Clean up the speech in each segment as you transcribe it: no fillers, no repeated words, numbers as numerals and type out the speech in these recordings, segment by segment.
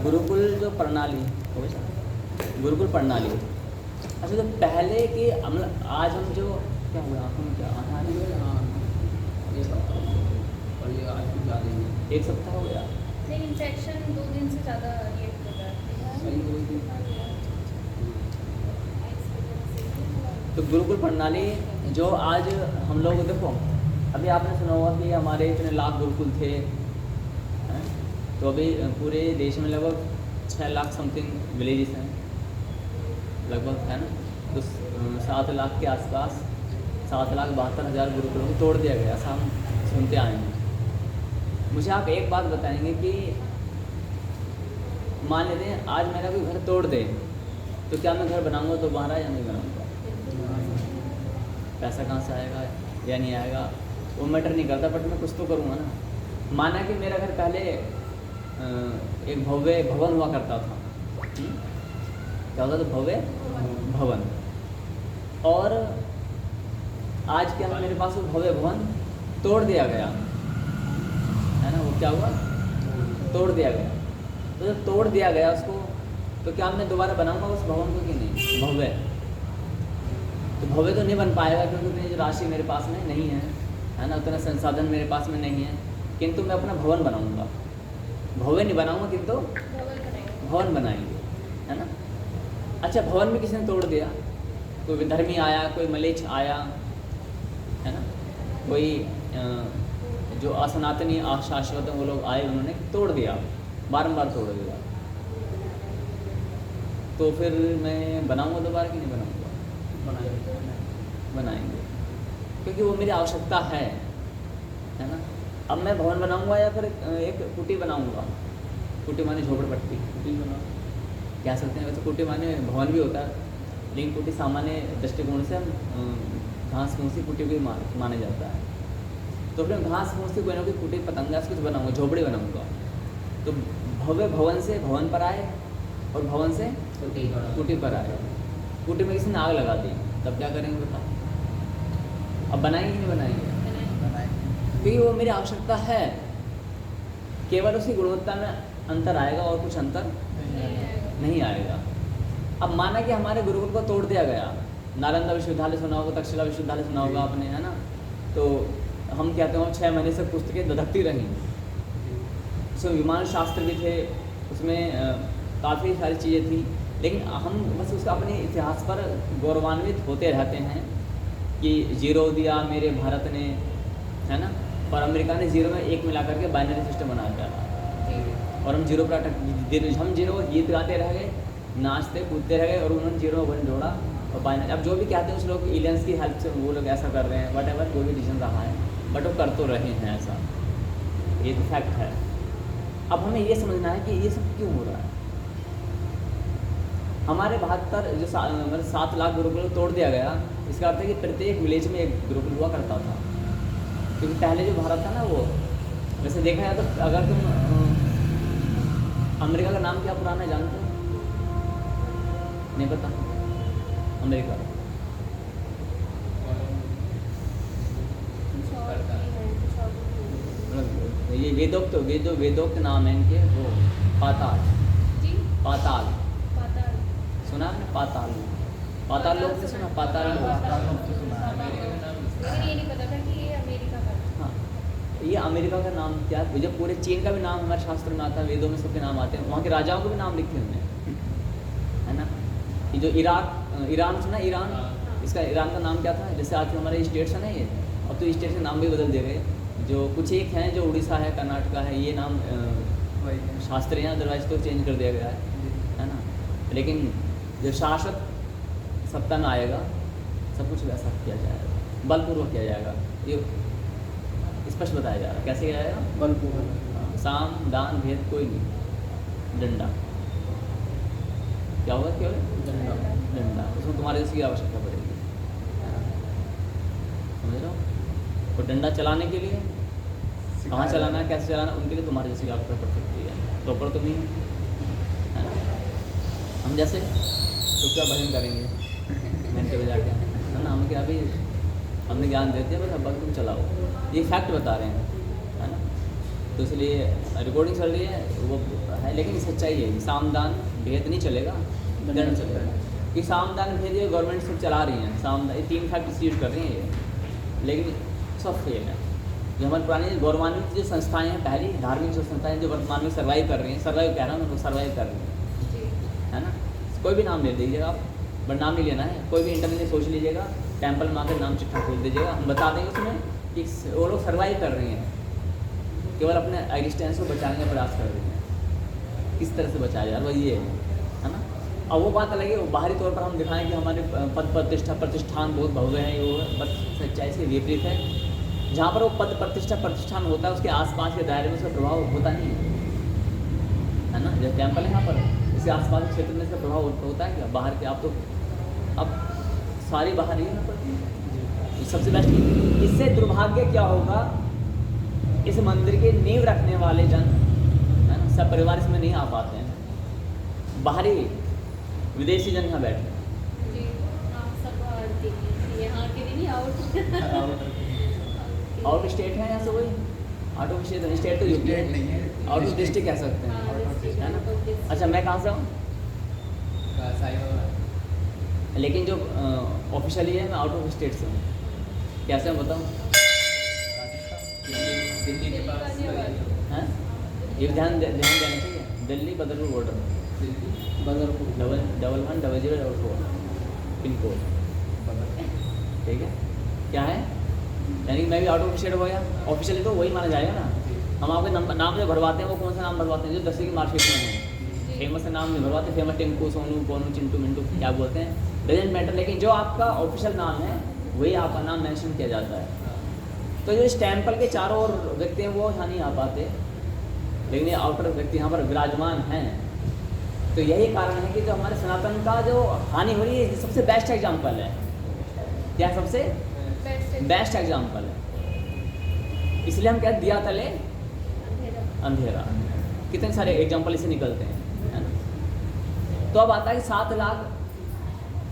गुरुकुल जो प्रणाली हो गुरुकुल प्रणाली, अच्छा तो पहले की आज हम जो क्या हुआ आँखों में क्या आँखें आ रही है? हाँ, ये और ये आज कुछ ज़्यादा ही है, 1 सप्ताह हो गया नहीं, इन्फेक्शन 2 दिन से ज़्यादा रिएक्ट हो रहा है। सही 2 दिन। तो गुरुकुल प्रणाली जो आज हम लोग देखो, अभी आपने सुना होगा कि हमारे इतने लाख गुरुकुल थे, हैं? तो अभी पूरे देश में लगभग 6 लाख समथिंग विलेजेस हैं लगभग, है ना। तो 7 लाख के आसपास 7,72,000 गुरुकुलों को तोड़ दिया गया, ऐसा हम सुनते आए हैं। मुझे आप एक बात बताएंगे कि मान लेते हैं आज मेरा कोई घर तोड़ दे, तो क्या मैं घर बनाऊंगा दोबारा या नहीं बनाऊंगा? पैसा कहाँ से आएगा या नहीं आएगा वो मैटर नहीं करता, बट मैं कुछ तो करूँगा ना। माना कि मेरा घर पहले एक भव्य भवन हुआ करता था, क्या होता था? भव्य भवन। और आज क्या है, मेरे पास वो भव्य भवन तोड़ दिया गया, है ना। वो क्या हुआ? तोड़ दिया गया। तो जब तोड़ दिया गया उसको, तो क्या मैं दोबारा बनाऊंगा उस भवन को कि नहीं? भव्य तो भव्य तो नहीं बन पाएगा, क्योंकि उतनी राशि मेरे पास में नहीं है ना, उतना संसाधन मेरे पास में नहीं है। किंतु मैं अपना भवन बनाऊंगा, भव्य नहीं बनाऊंगा किंतु भवन बनाएंगे, है ना। अच्छा, भवन में किसी ने तोड़ दिया, कोई विधर्मी आया, कोई मलेच्छ आया, है ना, कोई जो असनातनी अशाश्वत वो लोग आए, उन्होंने तोड़ दिया, बारंबार तोड़ दिया, तो फिर मैं बनाऊंगा दोबारा कि नहीं बनाऊंगा? बनाएंगे, क्योंकि वो मेरी आवश्यकता है ना। अब मैं भवन बनाऊंगा या फिर एक कुटी बनाऊंगा, कुटी माने झोपड़पट्टी, कुटी बनाओ कह सकते हैं। वैसे कुटी माने भवन भी होता है, लेकिन कुटी सामान्य दृष्टिकोण से हम घास फूसी कुटी भी माना जाता है। तो फिर घास फूसी कोई ना कोई कुटी पतंगा कुछ बनाऊंगा, झोपड़ी बनाऊंगा। तो भव्य भवन से भवन पर आए और भवन से कुटी पर आए। कुटी में किसी ने आग लगा दी, तब क्या करेंगे बताओ? अब बनाएंगे कि नहीं बनाएंगे? क्योंकि वो मेरी आवश्यकता है, केवल उसकी गुणवत्ता में अंतर आएगा और कुछ अंतर नहीं आएगा। अब माना कि हमारे गुरुकुल को तोड़ दिया गया, नालंदा विश्वविद्यालय सुना होगा, तक्षशिला विश्वविद्यालय सुना होगा आपने, है ना। तो हम कहते हैं 6 महीने से पुस्तकें धधकती रहीं, उसमें विमान शास्त्र भी थे, उसमें काफ़ी सारी चीज़ें थी, लेकिन हम बस उसका अपने इतिहास पर गौरवान्वित होते रहते हैं कि 0 दिया मेरे भारत ने, है ना, और अमेरिका ने 0 में 1 मिला करके बाइनरी सिस्टम बना दिया, और हम 0 पर अटक, हम 0 गीत गाते रह गए, नाचते कूदते रह गए, और उन्होंने 0 में 1 जोड़ा और बाइनरी। अब जो भी कहते हैं उस लोग एलियंस की हेल्प से वो लोग ऐसा कर रहे हैं, वट जो भी डिसीजन रहा है, बट वो कर तो रहे हैं ऐसा, ये तो फैक्ट है। अब हमें ये समझना है कि ये सब क्यों हो रहा है। हमारे 72 जो 7 लाख गुरुकुल तोड़ दिया गया, इसका अर्थ है कि प्रत्येक विलेज में एक गुरुकुल हुआ करता था। क्योंकि पहले जो भारत था ना, वो वैसे देखा जाए तो, अगर तुम अमेरिका का नाम क्या पुराना है जानते हो? नहीं पता? अमेरिका ये वेदोक्त नाम है इनके, वो पाताल, पाताल सुना आपने? पाताल लोग ने सुना? पाताल लोग, लेकिन ये नहीं पता था कि ये अमेरिका का। हाँ, ये अमेरिका का नाम क्या है? जब पूरे चीन का भी नाम हमारे शास्त्र में आता है, वेदों में सबके नाम आते हैं, वहाँ के राजाओं को भी नाम लिखे हमने, है ना। ये जो ईरान सुना? ईरान, इसका ईरान का नाम क्या था? जैसे आज हमारे स्टेट्स है ना, ये अब तो स्टेट के नाम भी बदल दिए गए। जो कुछ एक हैं जो उड़ीसा है, कर्नाटका है, ये नाम शास्त्रीय हैं, अदरवाइज तो चेंज कर दिया गया है ना। लेकिन जब शासक सत्ता में आएगा, सब कुछ वैसा किया जाएगा, बलपूर्वक किया जाएगा। ये स्पष्ट बताया जा रहा है, कैसे किया जाएगा? बलपूर्वक, साम दान भेद कोई नहीं, डंडा। क्या होगा? क्या होगा? डंडा। उसमें तुम्हारे जैसी आवश्यकता पड़ेगी, समझ रहे हो? और डंडा चलाने के लिए कहाँ चलाना है, कैसे चलाना, उनके लिए तुम्हारे जैसी आवश्यकता पड़ सकती है, प्रॉपर तो नहीं है ना। हम जैसे तो क्या भजन करेंगे घंटे बजा के, है ना। हम क्या, अभी हमने ज्ञान दे दिया, बस अब तुम चलाओ, ये फैक्ट बता रहे हैं, है ना। तो इसलिए रिकॉर्डिंग चल रही है वो है, लेकिन सच्चाई है सामदान भेद नहीं चलेगा, दंड चलता है कि सामदान भेद ये गवर्नमेंट सब चला रही हैं, सामदान ये 3 फैक्ट्स यूज कर रही हैं ये, लेकिन सब फेल है। जो हमारी पुरानी गौरवान्वित जो संस्थाएं हैं, पहली धार्मिक जो संस्थाएं जो वर्तमान में सर्वाइव कर रही हैं, सर्वाइव कह रहा हूँ मैं, सर्वाइव कर रही हैं, जी है ना। कोई भी नाम ले लीजिएगा आप, बट नाम नहीं लेना है, कोई भी इंटरनेट सोच लीजिएगा, टेम्पल में आकर नाम चिट्ठा खोल दीजिएगा, हम बता देंगे उसमें कि वो लोग सर्वाइव कर रही हैं, केवल अपने एग्जिस्टेंस को बचाने का प्रयास कर रही हैं। किस तरह से बचाया यार, वही है ना। अब वो बात अलग है, वो बाहरी तौर पर हम दिखाएं कि हमारे पद प्रतिष्ठान बहुत भव्य है, वो बस सच्चाई से विपरीत है। जहाँ पर वो पद प्रतिष्ठान होता है उसके आसपास के दायरे में उसका प्रभाव होता नहीं है ना। जैसे टेम्पल है यहाँ पर, इसके आसपास के क्षेत्र में इसका प्रभाव होता है क्या, बाहर के आप तो अब सारी बाहर ही है यहाँ पर। सबसे बेस्ट इससे दुर्भाग्य क्या होगा, इस मंदिर के नींव रखने वाले जन, है ना, सब परिवार इसमें नहीं आ पाते हैं, बाहरी विदेशी जन यहाँ बैठे हैं। जी हाँ, सब यहाँ के भी नहीं, आउट आउट स्टेट है यहाँ से, वही आउट ऑफ स्टेट तो यूपी नहीं है, आउट ऑफ डिस्ट्रिक्ट कह सकते हैं, है ना। अच्छा मैं कहाँ से हूँ, लेकिन जो ऑफिशियली है मैं आउट ऑफ स्टेट से हूँ। कैसे मैं बताऊँ, दिल्ली के पास हैं ये ध्यान देना चाहिए, Delhi Badarpur border, Badarpur 110004 pin code, ठीक है। क्या है, यानी कि मैं भी आउट ऑफ स्टेट हो गया, ऑफिशियली तो वही माना जाएगा ना। हम आपके नाम जो भरवाते हैं वो कौन सा नाम भरवाते हैं, जो 10वीं की मार्कशीट में है, फेमस नाम नहीं भरवाते, फेमस टिंकू सोनू कोनू चिंटू मिंटू क्या बोलते हैं, डजेंट मैटर, लेकिन जो आपका ऑफिशियल नाम है वही आपका नाम मेंशन किया जाता है। तो जो इस टेम्पल के चारों ओर व्यक्ति हैं वो यहाँ नहीं आ पाते, लेकिन ये आउटर व्यक्ति यहाँ पर विराजमान हैं। तो यही कारण है कि जो हमारे सनातन का जो हानि हो रही है, सबसे बेस्ट एग्जाम्पल है, क्या सबसे बेस्ट एग्जाम्पल है। इसलिए हम क्या दिया तले अंधेरा, कितने सारे एग्जाम्पल इसे निकलते हैं, है ना। तो अब आता है कि 7 लाख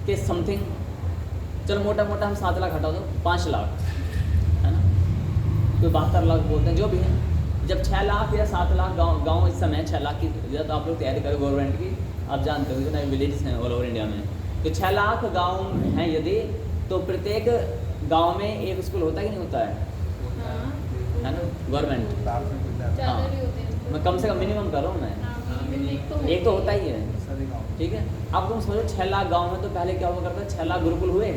के समथिंग, चलो मोटा मोटा हम 7 लाख हटा दो, 5 लाख, है ना, कोई 72 लाख बोलते हैं, जो भी है। जब 6 लाख या 7 लाख गांव इस समय 6 लाख की, जब आप लोग तैयारी करें गवर्नमेंट की, आप जानते हो जितने विलेजेस हैं ऑल ओवर इंडिया में, तो 6 लाख गाँव हैं यदि, तो प्रत्येक गांव में एक स्कूल होता है कि नहीं होता है ना, गवर्नमेंट। हाँ, मैं कम से कम मिनिमम कर रहा हूँ मैं, एक तो होता ही है, ठीक है। अब तुम समझो 6 लाख गांव में, तो पहले क्या हुआ करता है, 6 लाख गुरुकुल हुए,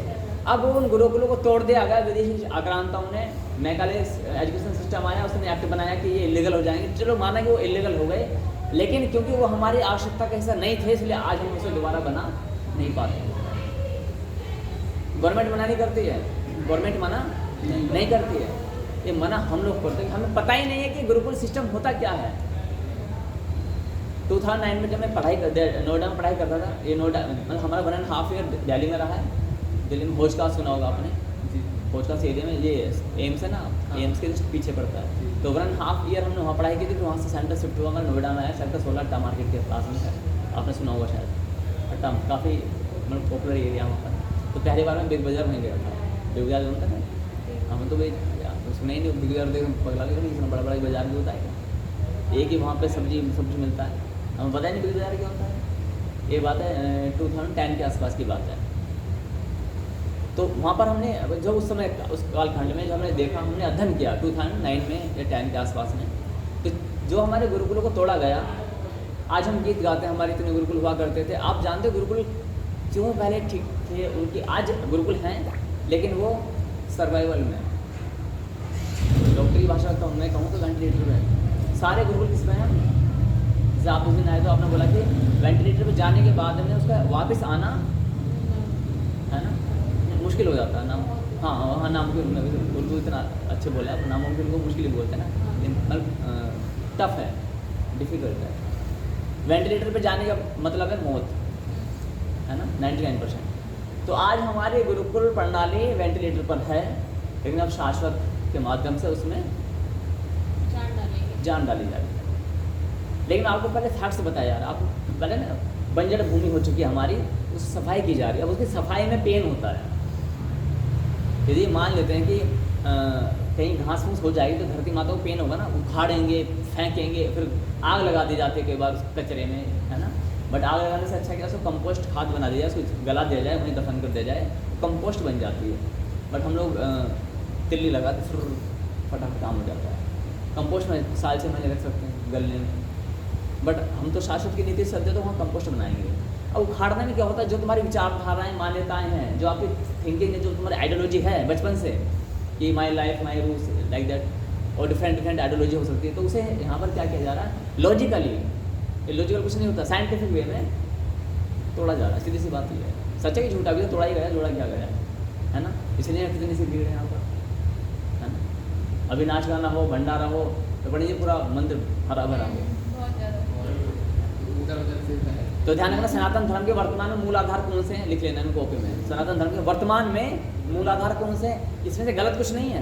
अब उन गुरुकुलों को तोड़ दिया गया विदेशी आक्रांताओं ने। मेघालय एजुकेशन सिस्टम आया, उसने एक्ट बनाया कि ये इलीगल हो जाएंगे, चलो माना कि वो इलीगल हो गए, लेकिन क्योंकि वो हमारी आवश्यकता का हिस्सा नहीं थे, इसलिए आज हम उसे दोबारा बना नहीं पाते। गवर्नमेंट मना नहीं करती है, गवर्नमेंट मना नहीं करती है, ये मना हम लोग करते हैं। हमें पता ही नहीं है कि गुरुकुल सिस्टम होता क्या है। 2009 में जब मैं नोएडा में पढ़ाई करता था, ये नोएडा मतलब हमारा 1.5 ईयर दिल्ली में रहा है। दिल्ली में भोजकास सुना होगा आपने, भोजकास एरिया में ये एम्स है ना, एम्स के जस्ट पीछे पड़ता है। तो 1.5 ईयर हमने वहाँ पढ़ाई की थी, फिर वहाँ से सेंटर शिफ्ट हुआ, मैं नोएडा में आया, सेक्टर 16 अट्टा मार्केट के पास में है, आपने सुना होगा शायद। अट्टा काफ़ी मतलब पॉपुलर एरिया वहाँ पर। तो पहली बार मैं बिग बाज़ार में गया था, बिग बाज़ार होता है ना, हम तो भाई सुना ही नहीं, बिग बाज़ार देख पगला के नहीं, बड़ा बड़ा बाज़ार भी होता है, एक ही वहाँ पे सब्जी मिलता है, हमें पता ही नहीं बिग बाज़ार क्या होता है। ये बात है 2010 के आसपास की बात है। तो वहाँ पर हमने जो उस समय उस कालखंड में जो हमने देखा, हमने अध्ययन किया 2009 में या 10 के आसपास में, तो जो हमारे गुरुकुलों को तोड़ा गया। आज हम गीत गाते हैं, हमारे इतने गुरुकुल हुआ करते थे, आप जानते हो गुरुकुल क्यों पहले ठीक थे उनकी, आज गुरुकुल हैं लेकिन वो सर्वाइवल में, डॉक्टरी भाषा का मैं कहूँ तो वेंटिलेटर है। सारे गुरुकुल किस में हैं, जैसे आप उस दिन आए तो आपने बोला कि वेंटिलेटर पे जाने के बाद में उसका वापस आना, है ना, मुश्किल हो जाता है। नाम हाँ नामुमकिन, उर्दू इतना अच्छे बोले आप, नामुमकिन को मुश्किल ही बोलते हैं ना, मतलब टफ है, डिफ़िकल्ट है। वेंटिलेटर पे जाने का मतलब है मौत, है ना, 99%। तो आज हमारी गुरुकुल प्रणाली वेंटिलेटर पर है, लेकिन अब शाश्वत के माध्यम से उसमें जान डाली जा रही है। लेकिन आपको पहले फैक्ट्स बताया जा रहा है, आपको पहले ना बंजर भूमि हो चुकी है हमारी, उस सफाई की जा रही है। अब उसकी सफाई में पेन होता है। यदि मान लेते हैं कि कहीं घास फूस हो जाएगी तो धरती माता को पेन होगा ना, उखाड़ेंगे, फेंकेंगे, फिर आग लगा दी जाती है कई बार उस कचरे में, है ना। बट आग लगाने से अच्छा क्या उसको कंपोस्ट खाद बना दिया जाए, उसको गला दिया जाए, वहीं दफन कर दिया जाए, कंपोस्ट बन जाती है। बट हम लोग तिल्ली लगाते फिर फटाफट काम हो जाता है। कंपोस्ट में साल 6 महीने रख सकते हैं गलने में, बट हम तो शाश्वत की नीति से चलते तो वहाँ कंपोस्ट बनाएंगे। अब उखाड़ने में क्या होता है, जो तुम्हारी विचारधाराएं, मान्यताएं हैं, जो आपकी थिंकिंग है, जो तुम्हारी आइडियोलॉजी है बचपन से कि my life my rules like that, और डिफरेंट आइडियोलॉजी हो सकती है, तो उसे यहाँ पर क्या किया जा रहा है, लॉजिकली, लॉजिकल कुछ नहीं होता, साइंटिफिक वे में तोड़ा जा रहा है। सीधी सी बात ये है, सच है कि झूठा भी तो तोड़ा ही गया, जोड़ा क्या गया है ना। इसलिए कितनी सी भीड़ है यहाँ पर, है ना। अभी नाच गाना हो, भंडारा हो, तो बड़ी पूरा मंदिर हरा भरा हो। बहुत ज़्यादा। उधर से है। तो ध्यान रखना, सनातन धर्म के वर्तमान में मूल आधार कौन से हैं, लिख लेना इन कॉपी में। सनातन धर्म के वर्तमान में मूल आधार कौन से हैं, इसमें से गलत कुछ नहीं है,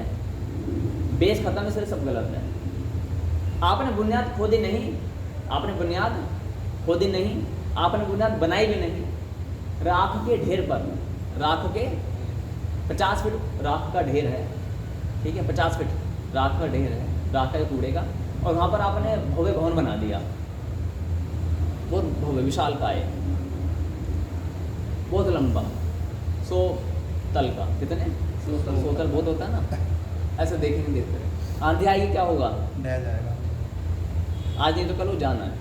बेस खत्म है, सब गलत है। आपने बुनियाद खोदी नहीं, आपने बुनियाद खोदी नहीं, आपने बुनियाद बनाई भी नहीं। राख के ढेर पर, राख के 50 फीट राख का ढेर है, ठीक है, 50 फीट राख का ढेर है, राख का कूड़े का, और वहाँ पर आपने भव्य भवन बना दिया, बहुत भव्य विशाल का है, बहुत लंबा, 100 तल का, कितने 100 तल बहुत होता है ना, ऐसे देखेंगे देखते रहे। आंधी आएगी क्या होगा, ढह जाएगा। आज नहीं तो कल हो जाना है,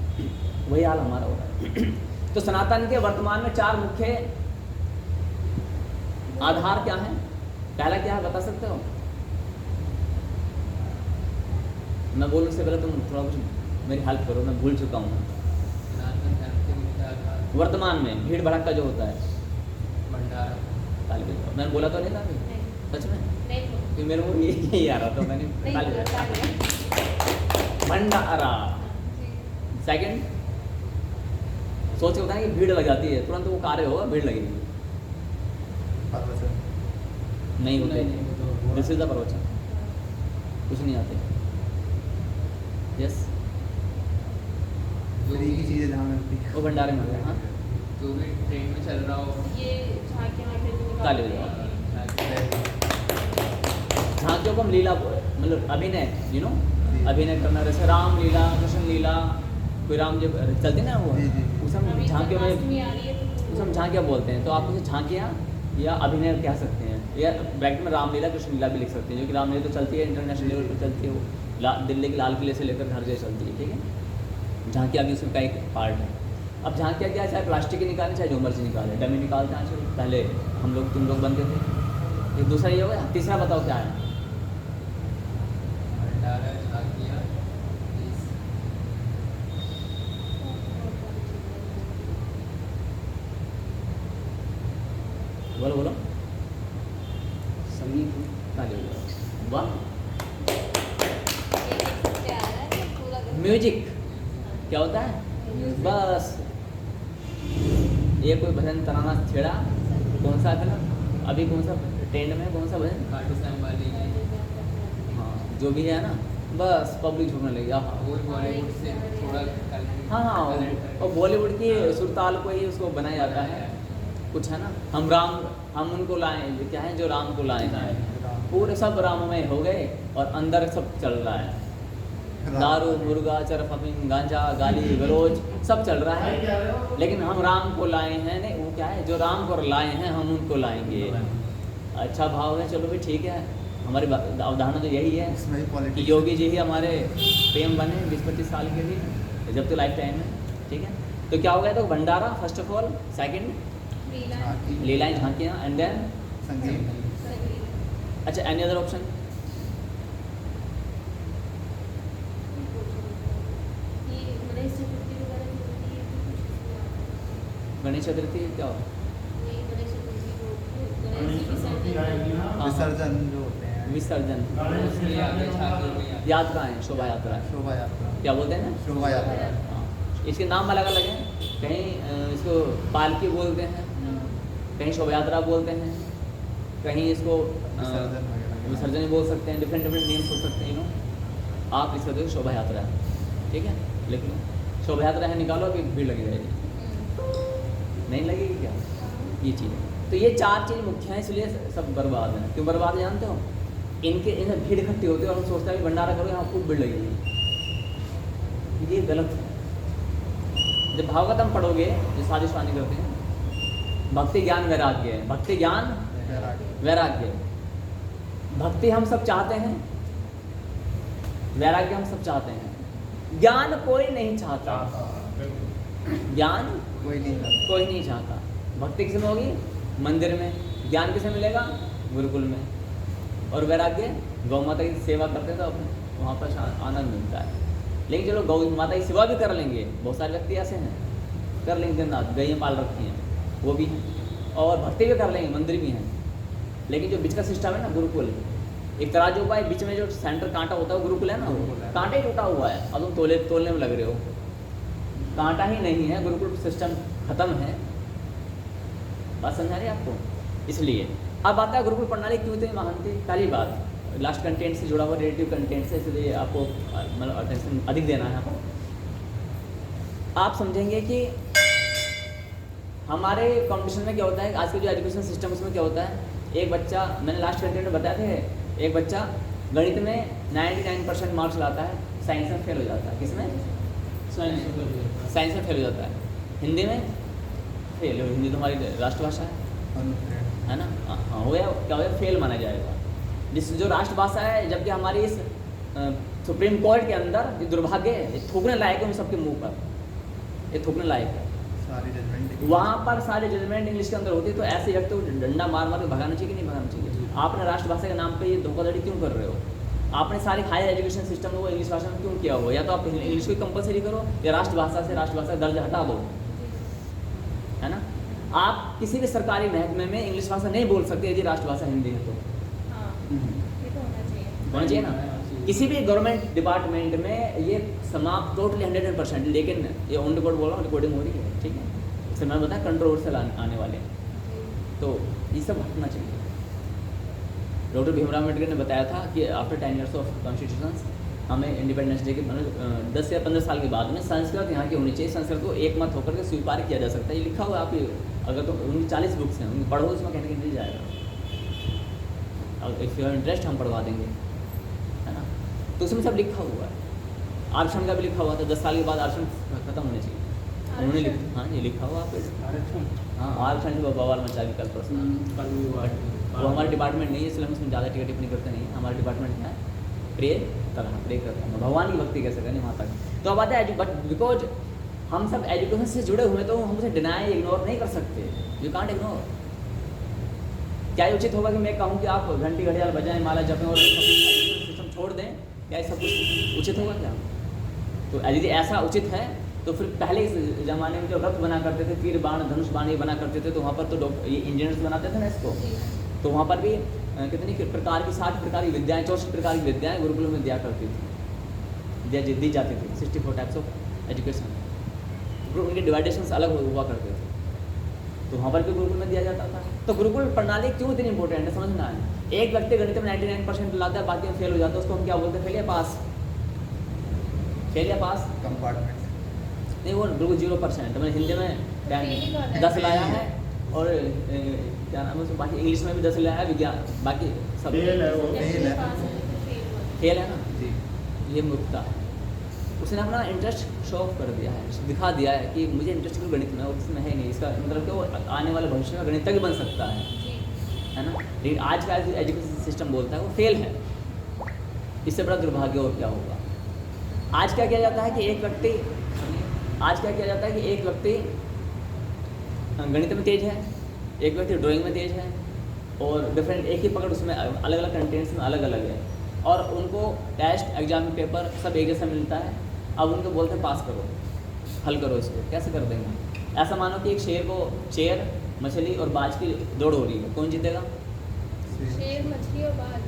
वही हाल हमारा हो रहा है। तो सनातन के वर्तमान में 4 मुख्य आधार क्या है, पहला क्या है बता सकते हो? मैं बोलने से पहले तुम थोड़ा कुछ मेरी हेल्प करो, मैं भूल चुका हूँ। सनातन धर्म के मुख्य आधार वर्तमान में भीड़ भड़का जो होता है, भंडारा। ताली बजाओ। मैंने बोला तो नहीं था अभी? नहीं, सच में? नहीं बोलो। फिर मेरे को यही आ रहा था, मैंने नहीं ताली बोलो, बजाई। ताली। भंडारा जी। सेकंड, सोच के बताएं कि भीड़ लग जाती है, तुरंत वो कार्य होगा, भीड़ लगेगी, प्रवचन। नहीं होते। नहीं, वो तो दिस इज द प्रवचन, कुछ नहीं आते। यस, फ्री की चीजें जहाँ मिलती हैं। वो भंडारे में होगा। हाँ, जो भी ट्रेन में चल रहा हो। ये झांकियाँ वाकियाँ जो निकालते ताली हैं। बजाओ। झांकियों को हम लीला, मतलब अभिनय, यू नो, अभिनय करना, जैसे राम लीला, कृष्ण लीला, कोई राम जब चलती ना वो, जी, जी। उस हम अभी झांकियों में, जन्माष्टमी आ रही है तो उसे हम झांकियाँ बोलते हैं। तो आप उसे झांकियाँ या अभिनय कह सकते हैं, या ब्रैकेट में रामलीला कृष्ण लीला भी लिख सकते हैं, जो कि रामलीला तो चलती है इंटरनेशनल लेवल पर चलती है, वो दिल्ली के लाल किले से लेकर हर जगह चलती है, ठीक है। झांकियाँ भी उसका एक पार्ट है। अब झांकियाँ क्या है, चाहे प्लास्टिक की निकालें चाहे जो मर्जी निकालें, डमी निकालते हैं आजकल, पहले हम लोग तुम लोग बनते थे। एक दूसरा ये होगा, तीसरा बताओ क्या है? भंडारा, झांकियाँ, बोलो बोलो। संगीत। ताली बजाओ। वाह, ये सबसे आ रहा है पूरा दिन। म्यूजिक क्या होता है? बस ये कोई भजन तराना छेड़ा, कौन सा फिल्म अभी, कौन सा ट्रेंड में, कौन सा भजन? खाटू श्याम वाली है। हाँ, जो भी है ना, बस पब्लिक झूमने लगी। हाँ वो बॉलीवुड से थोड़ा हाँ हाँ, और बॉलीवुड की सुरताल को ही उसको बनाया जाता है, कुछ है ना। हम उनको लाए, क्या है जो राम को लाए हैं, पूरे सब राममय हो गए और अंदर सब चल रहा है, दारू, मुर्गा, चरफ, अफीम, गांजा, गाली गलौज सब चल रहा है, लेकिन हम राम को लाए हैं। नहीं, वो क्या है, जो राम को लाए हैं हम उनको लाएंगे। अच्छा भाव है, चलो भी ठीक है, हमारी अवधारणा तो यही है इसमें ही कि पॉलिटिक्स। योगी जी ही हमारे पीएम बने 20-25 साल के लिए, जब तो लाइफ टाइम है, ठीक है। तो क्या हो गया, तो भंडारा फर्स्ट ऑफ ऑल, सेकंड लीला। लीलाएं, झांकियाँ, एंड देन संगीत। संगीत। अच्छा, एनी अदर ऑप्शन? ये गणेश चतुर्थी वगैरह जो होती है तो कुछ इसमें आता है। गणेश चतुर्थी क्या हो? ये गणेश चतुर्थी को गणेश जी विसर्जन। हाँ, विसर्जन जो होते हैं। विसर्जन, उसके आगे झांकियों में आगे। यात्राएं, शोभा यात्रा, शोभा यात्रा। क्या बोलते हैं ना? शोभा यात्रा। हाँ, इसके नाम अलग अलग हैं, कहीं इसको पालकी बोलते हैं, कहीं शोभा यात्रा बोलते हैं, कहीं इसको विसर्जन वगैरह। विसर्जन भी बोल सकते हैं, डिफरेंट नेम्स हो सकते हैं, यू नो। आप इस तरह शोभा यात्रा है, ठीक है, लिख लो। शोभा यात्रा है, निकालो, अभी भीड़ लगी जाएगी, नहीं लगेगी क्या? ये चीज़ है। तो ये 4 चीज़ मुख्य हैं, इसलिए सब बर्बाद हैं। क्यों बर्बाद है जानते हो? इनसे भीड़ इकट्ठी होती है और हम सोचते हैं कि भंडारा करो, यहाँ खूब भीड़ लगेगी। ये गलत है। जब भागवतम पढ़ोगे, जो साजिश वाणी करते हैं, भक्ति ज्ञान वैराग्य है, भक्ति ज्ञान वैराग्य। भक्ति हम सब चाहते हैं, वैराग्य हम सब चाहते हैं, ज्ञान कोई नहीं चाहता, ज्ञान कोई नहीं चाहता। भक्ति किस में होगी? मंदिर में। ज्ञान किसे मिलेगा? गुरुकुल में। और वैराग्य गौ माता की सेवा करते हैं तो वहाँ पर आनंद मिलता है। लेकिन चलो गौ माता की सेवा भी कर लेंगे, बहुत सारे व्यक्ति ऐसे हैं कर लेंगे, दिन रात गैयाँ पाल रखी हैं, वो भी हैं, और भक्ति भी कर लेंगे, मंदिर भी हैं। लेकिन जो बीच का सिस्टम है ना, गुरुकुल, एक तराजू का बीच में जो सेंटर कांटा होता है, गुरुकुल है ना, कांटा ही टूटा हुआ है, अब तुम तोलने में लग रहे हो, कांटा ही नहीं है, गुरुकुल सिस्टम खत्म है। बात समझा रही है आपको? इसलिए अब आता है गुरुकुल प्रणाली क्यों इतनी महान थी। पहली बात, लास्ट कंटेंट से जुड़ा हुआ, रिलेटिव कंटेंट से, इसलिए आपको मतलब अटेंशन अधिक देना है आपको। आप समझेंगे कि हमारे कॉम्पिटिशन में क्या होता है, आज के जो एजुकेशन सिस्टम उसमें क्या होता है, एक बच्चा, मैंने लास्ट कंटेंट में बताया थे, एक बच्चा गणित में 99% मार्क्स लाता है, साइंस में फेल हो जाता है। किसमें? साइंस में फेल हो जाता है, हिंदी में फेल। हिंदी तो हमारी राष्ट्रभाषा है ना, हाँ हो गया, क्या हो गया, फेल माना जाएगा। जो राष्ट्रभाषा है, जबकि हमारी इस सुप्रीम कोर्ट के अंदर ये दुर्भाग्य है, ये थूकने लायक है उन सबके मुंह पर, ये थूकने लायक है। सारी जजमेंट वहाँ पर सारे जजमेंट इंग्लिश के अंदर होती है, तो ऐसे व्यक्ति को डंडा मार मार के भगाना चाहिए कि नहीं भगाना चाहिए? आपने राष्ट्रभाषा के नाम पे ये धोखाधड़ी क्यों कर रहे हो? आपने सारे हायर एजुकेशन सिस्टम में वो इंग्लिश भाषा में क्यों किया हो? या तो आप इंग्लिश को कंपलसरी करो, या राष्ट्रभाषा से राष्ट्रभाषा का दर्जा हटा दो, है ना। आप किसी भी सरकारी महकमे में इंग्लिश भाषा नहीं बोल सकते यदि राष्ट्रभाषा हिंदी है तो। होना चाहिए ना। किसी भी गवर्नमेंट डिपार्टमेंट में ये समाप्त टोटली 100%। लेकिन ये ऑन रिकॉर्ड बोल रहा हूँ, रिकॉर्डिंग हो रही है, ठीक है, इससे मैं बताया कंट्रोवर्शियल आने वाले, तो ये सब हटना चाहिए। डॉक्टर भीमराव अम्बेडकर ने बताया था कि आफ्टर 10 years ऑफ कॉन्स्टिट्यूशन हमें इंडिपेंडेंस डे के 10 या 15 साल के बाद में संस्कृत यहाँ की होनी चाहिए, संस्कृत को एक मत होकर के स्वीकार किया जा सकता है। ये लिखा हुआ है, आप अगर तो उनकी 40 बुक्स हैं, उनको पढ़ो, उसमें कहने के मिल जाएगा। और इफ़ यू इंटरेस्ट हम पढ़वा देंगे, है ना। तो उसमें सब लिखा हुआ है। आरक्षण का भी लिखा हुआ था, 10 साल के बाद आरक्षण खत्म होने चाहिए, उन्होंने लिखा, हाँ ये लिखा हुआ आप, हाँ आरक्षण जो बवाल मचा के कल परसों, वो हमारे डिपार्टमेंट नहीं है, इसलिए हम उसमें ज़्यादा टिकट टिप्पणी करते नहीं हैं। हमारे डिपार्टमेंट क्या है, प्रे करते हैं, भगवान की भक्ति कैसे करें वहाँ तक। तो अब आता है, बट बिकॉज हम सब एजुकेशन से जुड़े हुए, तो हम उसे डिनाई इग्नोर नहीं कर सकते, यू कांट इग्नोर। क्या ये उचित होगा कि मैं कहूँ कि आप घंटी घड़ियाल बजाएं, माला जपें और सिस्टम छोड़ दें? क्या ये सब कुछ उचित होगा क्या? तो यदि ऐसा उचित है तो फिर पहले इस ज़माने में जो रथ बना करते थे, तीर बाण धनुष बाण ये बना करते थे, तो वहाँ पर तो ये इंजीनियर्स बनाते थे ना इसको, तो वहाँ पर भी कितनी प्रकार की 60 प्रकार की विद्याएँ, 64 प्रकार की विद्याएँ गुरुकुलों में दिया करती थी, दी जाती थी। 64 टाइप्स ऑफ एजुकेशन, उनके डिवाइडेशंस अलग हुआ करते थे, तो वहाँ पर भी गुरुकुल में दिया जाता था। तो गुरुकुल प्रणाली क्यों इतनी इंपॉर्टेंट है समझना है। एक व्यक्ति गणित में 99% लाता है, बाकी में फेल हो जाता है, उसको हम क्या बोलते हैं? फेल या पास? फेल या पास? कंपार्टमेंट नहीं, वो बिल्कुल 0%। मैंने हिंदी में 10 लाया है, और क्या नाम है उसको, बाकी इंग्लिश में भी 10 लाया है, विज्ञान बाकी सब फेल है, वो फेल है ना जी। ये मूर्खता है। उसने अपना इंटरेस्ट शो ऑफ कर दिया है, दिखा दिया है कि मुझे इंटरेस्ट क्यों गणित में, और उसमें है नहीं। इसका मतलब कि वो आने वाले भविष्य में गणितज्ञ बन सकता है ना। लेकिन आज का एजुकेशन सिस्टम बोलता है वो फेल है। इससे बड़ा दुर्भाग्य और क्या होगा। आज क्या किया जाता है कि एक व्यक्ति गणित में तेज है, एक व्यक्ति ड्राइंग में तेज है, और डिफरेंट एक ही पकड़, उसमें अलग अलग कंटेंट्स में अलग अलग है, और उनको टेस्ट एग्जाम पेपर सब एक जैसा मिलता है। अब उनको बोलते हैं पास करो, हल करो इसको, कैसे कर देंगे? ऐसा मानो कि एक शेर को, शेर मछली और बाज की दौड़ हो रही है, कौन जीतेगा? शेर, मछली और बाज।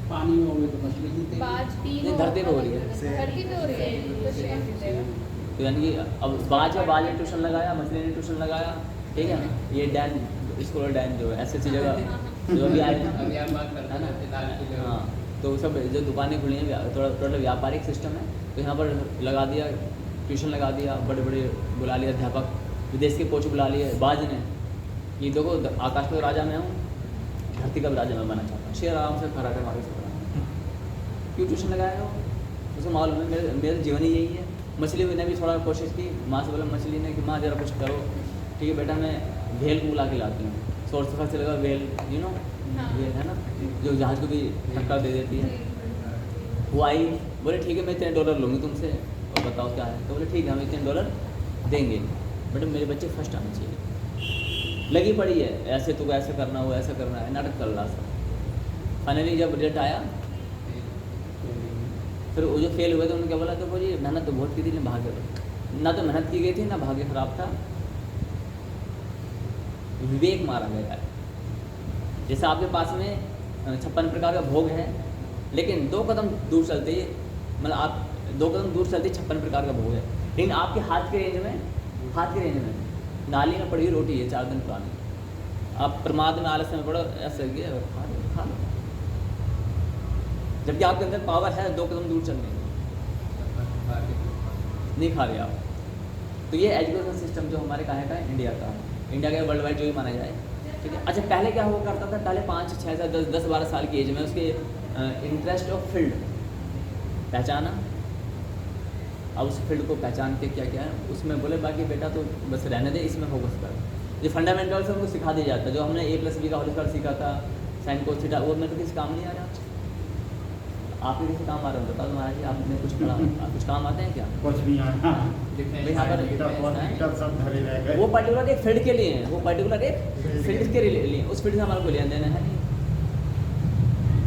पानी में होगी तो मछली जीतेगी। बाज नहीं, धरती पे हो रही है। धरती पे हो रही है तो शेर जीतेगा। तो यानी कि अब बाज ने ट्यूशन लगाया, मछली ने ट्यूशन लगाया, ठीक है ना। ये डैन स्कूल डैन जो है ऐसी जगह जो अभी आए हैं, अभी हम बात करते है ना। हैं। हाँ, तो सब जो दुकानें खुली हैं, थोड़ा व्यापारिक सिस्टम है, तो यहाँ पर लगा दिया, ट्यूशन लगा दिया, बड़े बड़े बुला लिए अध्यापक, विदेश के कोच बुला लिए बाज ने। ये देखो, आकाश का राजा मैं हूँ, धरती का भी राजा मैं बनना चाहता हूँ। शेर आराम से कराटे मार के सकता है। क्यों ट्यूशन लगाया हो? उसे मालूम है मेरा जीवन ही यही है। मछली ने भी थोड़ा कोशिश की, माँ से बोला मछली ने कि माँ ज़रा कुछ करो। ठीक है बेटा, मैं भेल को बुला के लाती हूँ। सोर्स सफर से लगा भेल, यू नो भेल है ना, जो जहाज़ को भी टक्कर दे देती है। वो आई, बोले ठीक है मैं इतने $1 लूँगी तुमसे और बताओ क्या है। तो बोले ठीक है हम इतने $1 देंगे, बट मेरे बच्चे फर्स्ट आने चाहिए। लगी पड़ी है ऐसे, तो ऐसे करना, वो ऐसा करना है, नाटक कर रहा था। फाइनली जब रिजल्ट आया, फिर वो जो फेल हुए थे उन्होंने क्या बोला, तो बोलिए मेहनत तो बहुत की थी लेकिन भाग्य, ना तो मेहनत की गई थी ना भाग्य खराब था, विवेक मारा गया है। जैसे आपके पास में 56 प्रकार का भोग है, लेकिन 2 कदम दूर चलते ही, मतलब आप 2 कदम दूर चलते 56 प्रकार का भोग है, लेकिन आपके हाथ के रेंज में नाली में पड़ी हुई रोटी है 4 दिन पुरानी। आप प्रमाद में आलस्य में पड़ो, ऐसे खा लो, जबकि आपके अंदर पावर है 2 कदम दूर चलने की, नहीं खा रहे आप। तो ये एजुकेशन सिस्टम जो हमारे कहाँ का है, इंडिया का वर्ल्ड वाइड जो भी माना जाए, ठीक है। अच्छा, पहले क्या हुआ करता था, पहले 5, 6, 7, 10, 12 साल की एज में उसके इंटरेस्ट ऑफ फील्ड पहचाना। अब उस फील्ड को पहचान के क्या क्या है उसमें बोले, बाकी बेटा तो बस रहने दे, इसमें फोकस कर। ये फंडामेंटल्स हमको सिखा दिया जाता है, जो हमने A+B का होल स्क्वायर सीखा था, साइन कोस थीटा, वो मेरे को किसी काम नहीं आ रहा। आपके किसी काम आ रहा है बता दो महाराज जी, आपने कुछ पढ़ा, कुछ काम आते हैं क्या? कुछ नहीं आया। यहाँ पर वो पर्टिकुलर एक फील्ड के लिए है, वो पर्टिकुलर एक फील्ड के लिए, उस फील्ड से हमारे को लेना देना है नहीं।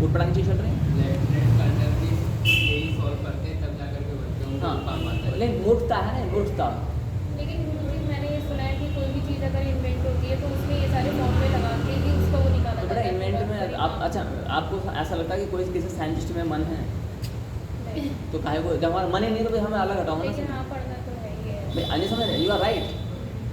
वो पढ़ाई चीज चल रही है, हाँ, लेकिन मूर्खता है ना, मूर्खता। लेकिन गुरुजी मैंने ये सुना है कि कोई भी चीज़ अगर इन्वेंट होती है तो उसमें ये सारे फॉर्मूले लगा के ही उसको वो निकाला तो जाता बड़ा है। इन्वेंट में आप, अच्छा आपको ऐसा लगता है कि कोई किसी साइंटिस्ट में मन है, नहीं। तो काहे को, जब हमारा मन ही नहीं है तो हमें अलग हटाओ ना। लेकिन हाँ, पढ़ना तो है ही है। भाई अन्य समय यू आर राइट,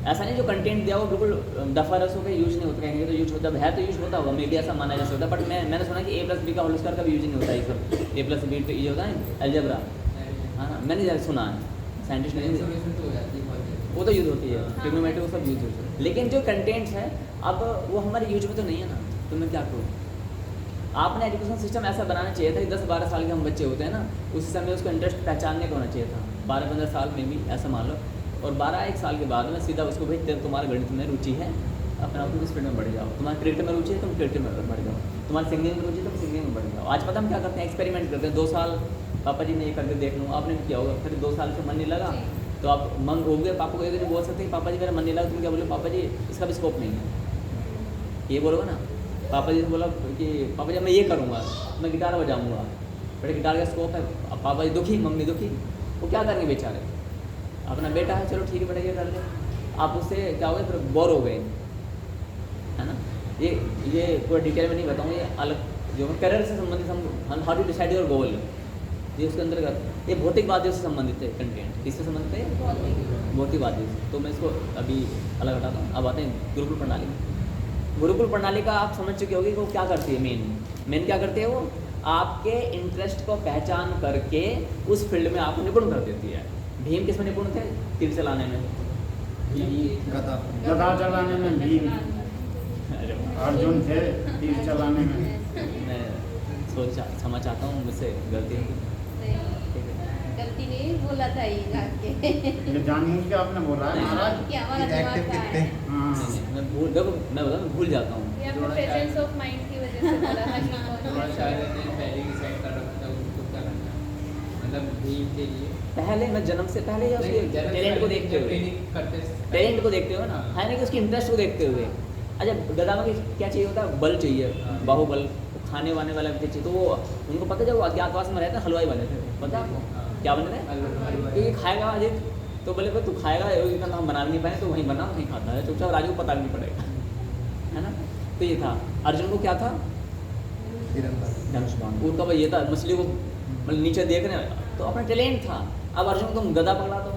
ऐसा नहीं जो कंटेंट दिया वो बिल्कुल डफरस होकर यूज नहीं होता, कहेंगे तो यूज होता है तो यूज होता होगा, मे बी ऐसा माना जा सकता है। बट मैंने सुना कि A+B का होल स्क्वायर का भी यूज नहीं होता है, ये सब A+B तो ये होता है अलजेब्रा, हाँ मैंने सुना है, साइंटिस्ट नहीं, वो तो यूज होती है, ट्रिग्नोमेट्री वो सब यूज होती है, लेकिन जो कंटेंट्स है अब वो हमारे यूज में तो नहीं है ना, तो मैं क्या करूँ। आपने एजुकेशन सिस्टम ऐसा बनाना चाहिए था कि 10-12 साल के हम बच्चे होते हैं ना, उसी समय उसको इंटरेस्ट पहचानने का होना चाहिए था, 12-15 साल में भी ऐसा मान लो, और 12-1 साल के बाद में सीधा उसको भेजते, तुम्हारा गणित में रुचि है, अपने आप को इस फील्ड में बढ़ जाओ, तुम्हारा क्रिकेट में रुचि है तुम क्रिकेट में बढ़ जाओ, तुम्हारा सिंगिंग में रुचि है तुम सिंगिंग में बढ़ जाओ। आज पता हम क्या करते हैं, एक्सपेरिमेंट करते हैं, 2 साल पापा जी ने ये करके देख लूँ, आपने भी किया होगा, फिर 2 साल से मन नहीं लगा तो आप मन हो गए, पापा को एक दिन बोल सकते हैं पापा जी मेरा मन नहीं लगा, तुम क्या बोले, पापा जी इसका भी स्कोप नहीं है, ये बोलोगे ना। पापा जी ने बोला कि पापा जी मैं ये करूँगा, मैं गिटार बजाऊँगा, बड़े गिटार का स्कोप है, अब पापा जी दुखी, मम्मी दुखी, वो क्या करेंगे बेचारे, अपना बेटा है चलो ठीक है बेटा ये कर ले, आप उससे क्या हो गए, फिर बोर हो गए, है ना। ये पूरा डिटेल में नहीं बताऊँगा, ये अलग जो करियर से संबंधित हम how to decide your goal, ये उसके अंतर्गत ये भौतिकवादियों से संबंधित है कंटेंट, किससे संबंधित है, भौतिकवादियों से। तो मैं इसको अभी अलग हटाता हूँ। अब आते हैं गुरुकुल प्रणाली। गुरुकुल प्रणाली का आप समझ चुके होंगे कि वो क्या करती है, मेन क्या करती है, वो आपके इंटरेस्ट को पहचान करके उस फील्ड में आपको निपुण कर देती है। भीम किस में निपुण थे, तीर चलाने में, गदा चलाने में भीम, अर्जुन थे तीर चलाने में। मैं क्षमा चाहता हूँ, मुझसे गलती है, गलती नहीं बोला था ये जाके, ये जानबूझ के आपने बोला है महाराज, कि हमारा दिमाग का है। हाँ मैं भूल जाता हूँ। ये आपने प्रेजेंस ऑफ माइंड की वजह से बोला था कि पहले मैं जन्म से पहले या उसके टैलेंट को देखते हुए ना, है ना कि उसकी इंटरेस्ट को देखते हुए। अच्छा गधा में क्या चाहिए होता है, बल चाहिए, बाहुबल, खाने वाने वाला भी चाहिए, तो वो उनको पता जब वो अज्ञातवास में रहते हैं हलवाई बने थे, पता आपको क्या बने थे, क्योंकि खाएगा अजित तो बोले तू खाएगा, इतना हम बना भी नहीं पाए तो वहीं बना वहीं खाता है, चुपचाप राजू को पता भी नहीं पड़ेगा, है ना। तो ये था अर्जुन को, क्या था धनुष्बाण, उनका भाई ये था मछली को मतलब नीचे देख रहे हैं तो अपना टैलेंट था। अब अर्जुन को तुम गदा पकड़ा दो,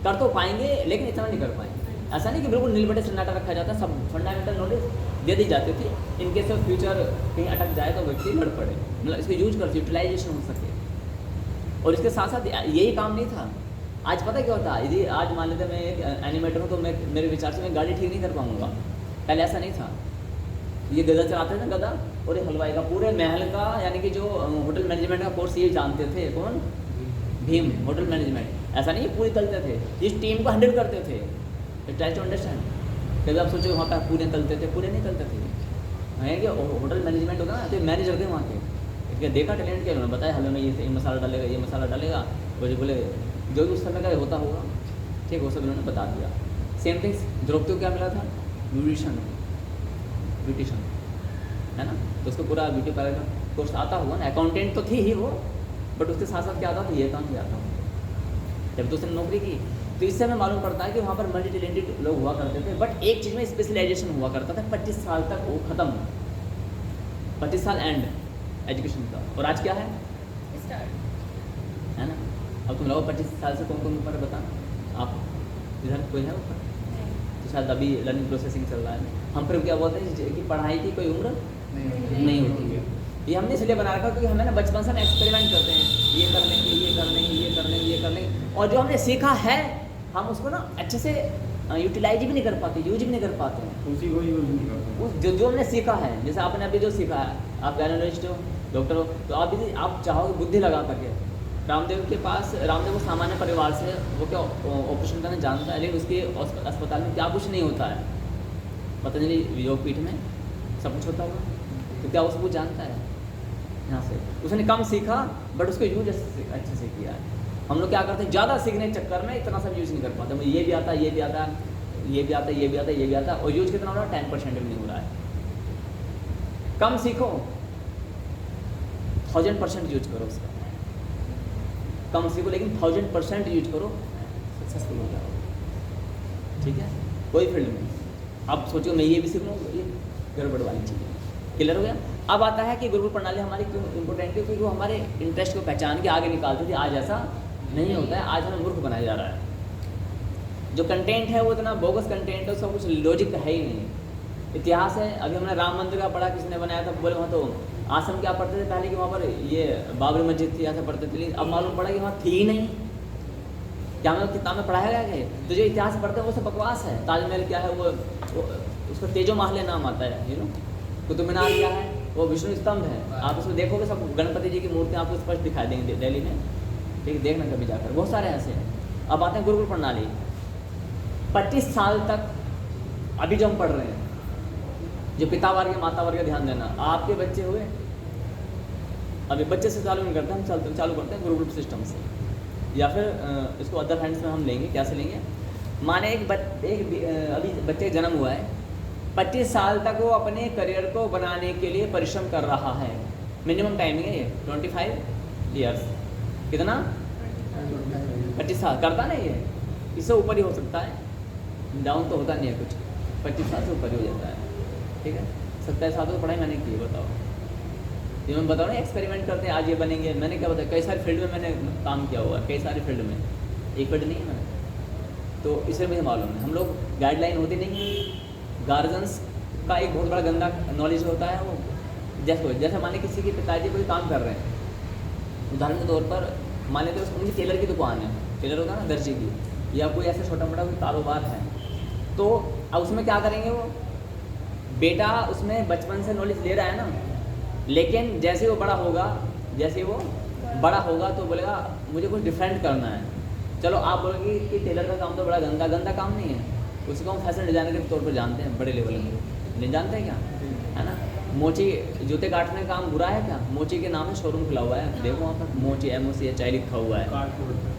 कर तो पाएंगे लेकिन इतना नहीं कर पाएंगे। ऐसा नहीं कि बिल्कुल नीलबटे सन्नाटा रखा जाता, सब फंडामेंटल नॉलेज दे दी जाती थी, इनकेस ऑफ फ्यूचर कहीं अटक जाए तो व्यक्ति लड़ पड़े, मतलब इसको यूज कर यूटिलाइजेशन हो सके। और इसके साथ साथ यही काम नहीं था। आज पता क्या होता है, यदि आज मान लेते मैं एक एनिमेटर हूँ तो मैं मेरे विचार से मैं गाड़ी ठीक नहीं कर पाऊँगा, पहले ऐसा नहीं था। ये गदा चलाते थे ना, गदा और ये हलवाई का, पूरे महल का, यानी कि जो होटल मैनेजमेंट का कोर्स ये जानते थे। कौन? Bhim, hotel management. ऐसा नहीं पूरी तलते थे, इस टीम को हैंडल करते थे। Try to understand. कभी आप सोचो वहाँ पर पूरे तलते थे, पूरे नहीं तलते थे। है कि होटल मैनेजमेंट होता ना, तो मैनेजर थे वहाँ के। इसलिए देखा टैलेंट क्या, उन्होंने बताया हलवे में ये मसाला डालेगा, ये मसाला डालेगा, वो जो बोले जो भी उस समय का होता होगा, ठीक, वो सब उन्होंने बता दिया। सेम थिंग्स द्रौपदी को क्या मिला था? ब्यूटिशन, है ना। तो उसको पूरा ब्यूटी पार्लर का कोर्स आता होगा ना। अकाउंटेंट तो थी ही वो, बट उसके साथ साथ क्या आता था? ये काम भी आता होगा। जब तो उसने नौकरी की, तो इससे हमें मालूम पड़ता है कि वहाँ पर मल्टी टैलेंटेड लोग हुआ करते थे, बट एक चीज़ में स्पेशलाइजेशन हुआ करता था। 25 साल तक वो खत्म, 25 साल एंड एजुकेशन का। और आज क्या है? स्टार्ट। है ना। अब तुम लोग 25 साल से कौन ऊपर बताना, आप इधर कोई है ऊपर? तो शायद अभी लर्निंग प्रोसेसिंग चल रहा है। हम फिर क्या बोलते हैं कि पढ़ाई की कोई उम्र नहीं होती है। ये हमने इसलिए बना रखा क्योंकि हमें ना बचपन से हम एक्सपेरिमेंट करते हैं, ये कर लेंगे, ये कर लेंगे, ये कर लेंगे, ये कर लेंगे, और जो हमने सीखा है हम उसको ना अच्छे से यूटिलाइज भी नहीं कर पाते, यूज भी नहीं कर पाते हैं। उसी को यूज नहीं करते। उस जो हमने सीखा है, जैसे आपने अभी जो सीखा है, आप गायनोलॉजिस्ट हो, डॉक्टर हो, तो आप यदि आप चाहोगे बुद्धि लगा करके, रामदेव के पास, रामदेव वो सामान्य परिवार से, वो क्या ऑपरेशन करना जानता है, लेकिन उसके अस्पताल में क्या कुछ नहीं होता है। पतंजलि योगपीठ में सब कुछ होता होगा, तो क्या उसको जानता है? यहाँ से उसने कम सीखा, बट उसको यूज अच्छे से किया है। हम लोग क्या करते हैं, ज़्यादा सीखने के चक्कर में इतना सब यूज़ नहीं कर पाते। मुझे ये भी आता है, ये भी आता है, ये भी आता है, ये भी आता है, ये भी आता है, और यूज कितना हो रहा है? 10% भी नहीं हो रहा है। कम सीखो, 1000% यूज करो उसका। कम सीखो लेकिन 1000% यूज करो, सक्सेसफुल हो जाओ। ठीक है, कोई फील्ड में आप सोचो मैं ये भी सीख लूँ, ये गड़बड़ वाली चीज़ है। क्लियर हो गया। अब आता है कि गुरुकुल प्रणाली हमारी क्यों इंपॉर्टेंट है, क्योंकि वो हमारे इंटरेस्ट को पहचान के आगे निकालती थी। आज ऐसा नहीं होता है, आज हमें मूर्ख बनाया जा रहा है। जो कंटेंट है वो इतना बोगस कंटेंट है, उसका कुछ लॉजिक है ही नहीं। इतिहास है, अभी हमने राम मंदिर का पढ़ा, किसने बनाया था? बोले वहाँ तो आश्रम क्या पढ़ते थे पहले कि वहाँ पर ये बाबरी मस्जिद थी, ऐसा पढ़ते थे, लेकिन अब मालूम पड़ा कि वहाँ थी ही नहीं। क्या हमें किताब में पढ़ाया गया है? तो जो इतिहास पढ़ते हैं वो सब बकवास है। ताजमहल क्या है, वो उसका तेजो महल नाम आता है, यू नो। कुतुब मीनार क्या है, वो विष्णु स्तंभ है। आप उसमें देखोगे सब गणपति जी की मूर्तियाँ आपको स्पष्ट दिखाई देंगे दिल्ली में, ठीक है, देखना कभी जाकर, बहुत सारे ऐसे हैं। अब आते हैं गुरुकुल प्रणाली। 25 साल तक अभी जो हम पढ़ रहे हैं, जो पिता वर्ग माता वर्ग का ध्यान देना, आपके बच्चे हुए, अभी बच्चे से चालू नहीं करते, हम चालू करते हैं गुरुकुल सिस्टम से, या फिर इसको अदर हैंड्स में हम लेंगे। क्या से लेंगे? माने एक अभी बच्चे का जन्म हुआ है, 25 साल तक वो अपने करियर को बनाने के लिए परिश्रम कर रहा है। मिनिमम टाइमिंग है ये 25 ईयर्स। कितना? 25 साल करता नहीं है, इससे ऊपर ही हो सकता है, डाउन तो होता नहीं है कुछ, 25 साल से ऊपर ही हो जाता है। ठीक है, 27 साल तो पढ़ाई मैंने की है, बताओ। ये मैं बताओ ना, एक्सपेरिमेंट करते हैं, आज ये बनेंगे, मैंने क्या बताया, कई सारे फील्ड में मैंने काम किया हुआ है, कई सारे फील्ड में, एक फील्ड नहीं है मैंने, तो इसलिए मुझे मालूम है। हम लोग गाइडलाइन होती नहीं, गार्जियंस का एक बहुत बड़ा गंदा नॉलेज होता है। वो जैसे मान लें किसी के पिताजी कोई काम कर रहे हैं, उदाहरण के तौर पर मान लेते उनकी टेलर की दुकान है, टेलर होता है ना, दर्जी की, या कोई ऐसा छोटा मोटा कोई कारोबार है, तो अब उसमें क्या करेंगे वो बेटा, उसमें बचपन से नॉलेज ले रहा है ना, लेकिन जैसे वो बड़ा होगा तो बोलेगा मुझे कुछ डिफरेंट करना है। चलो आप बोलोगे कि टेलर का काम तो बड़ा गंदा काम नहीं है, उसको हम फैशन डिज़ाइनर के तौर पर जानते हैं, बड़े लेवल में नहीं जानते हैं क्या, है ना। मोची जूते काटने का काम बुरा है क्या? मोची के नाम से शोरूम खुला हुआ है, देखो वहाँ पर मोची MOCHI लिखा हुआ है,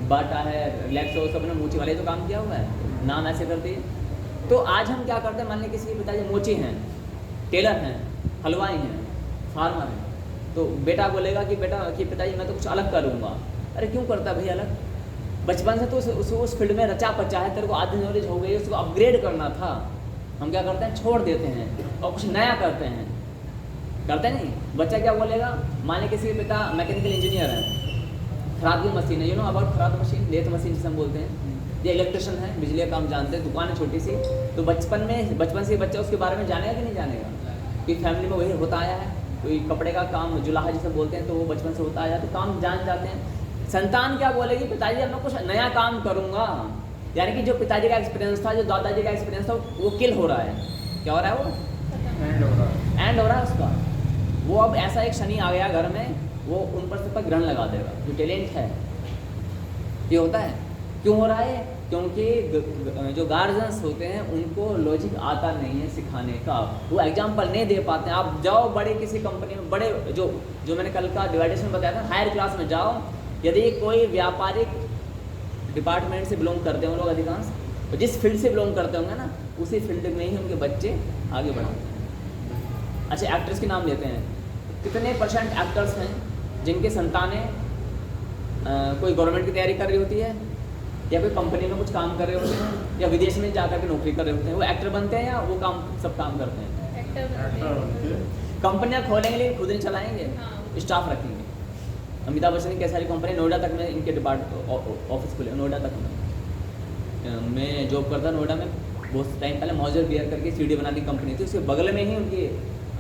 बाटा है, रिलैक्स हो, सबने मोची वाले तो काम किया हुआ है, नाम ऐसे करते हैं। तो आज हम क्या करते हैं, मान लें किसी के पिताजी मोची हैं, टेलर हैं, हलवाई हैं, फार्मर हैं, तो बेटा बोलेगा कि बेटा कि पिताजी मैं तो कुछ अलग करूँगा। अरे क्यों करता है भाई अलग? बचपन से तो उस फील्ड में रचा पचा है, तेरे को आधी नॉलेज हो गई, उसको अपग्रेड करना था। हम क्या करते हैं, छोड़ देते हैं और कुछ नया करते हैं। नहीं, बच्चा क्या बोलेगा, मान लें किसी के पिता मैकेनिकल इंजीनियर है, खराद की मशीन है, यू नो अबाउट खराद मशीन, लेथ मशीन जिसे हम बोलते हैं, ये इलेक्ट्रिशियन है, बिजली का काम जानते हैं, दुकान है छोटी सी, तो बचपन से बच्चा उसके बारे में जानेगा कि नहीं जानेगा? कि फैमिली में वही होता आया है, कोई कपड़े का काम जुलाहा जिसे बोलते हैं, तो वो बचपन से होता आया, तो काम जान जाते हैं। संतान क्या बोलेगी, पिताजी अब मैं कुछ नया काम करूँगा, यानी कि जो पिताजी का एक्सपीरियंस था, जो दादाजी का एक्सपीरियंस था, वो किल हो रहा है। क्या हो रहा है? वो एंड हो रहा है उसका। वो अब ऐसा एक शनि आ गया घर में, वो उन पर सब पर ग्रहण लगा देगा। जो टैलेंट है ये होता है। क्यों हो रहा है? क्योंकि जो गार्जियंस होते हैं उनको लॉजिक आता नहीं है सिखाने का, वो एग्जाम्पल नहीं दे पाते हैं। आप जाओ बड़े किसी कंपनी में, बड़े जो मैंने कल का डिवाइडेशन बताया था, हायर क्लास में जाओ, यदि कोई व्यापारिक डिपार्टमेंट से बिलोंग करते हैं लोग अधिकांश, तो जिस फील्ड से बिलोंग करते होंगे ना, उसी फील्ड में ही उनके बच्चे आगे बढ़ाते हैं। अच्छा, एक्टर्स के नाम लेते हैं। कितने परसेंट एक्टर्स हैं जिनके संतानें कोई गवर्नमेंट की तैयारी कर रही होती है, या कोई कंपनी में कुछ काम कर रहे होते हैं, या विदेश में जाकर के नौकरी कर रहे होते हैं? वो एक्टर बनते हैं या वो सब काम करते हैं? एक्टर कंपनियाँ खोलेंगे लेकिन खुद नहीं चलाएंगे, हाँ। स्टाफ रखेंगे। अमिताभ बच्चन की कैसी सारी कंपनी, नोएडा तक में इनके डिपार्ट ऑफिस खुले, नोएडा तक में। मैं जॉब करता नोएडा में, बहुत टाइम पहले मॉजर बियर करके सीडी बनाने की कंपनी थी, उसके बगल में ही उनकी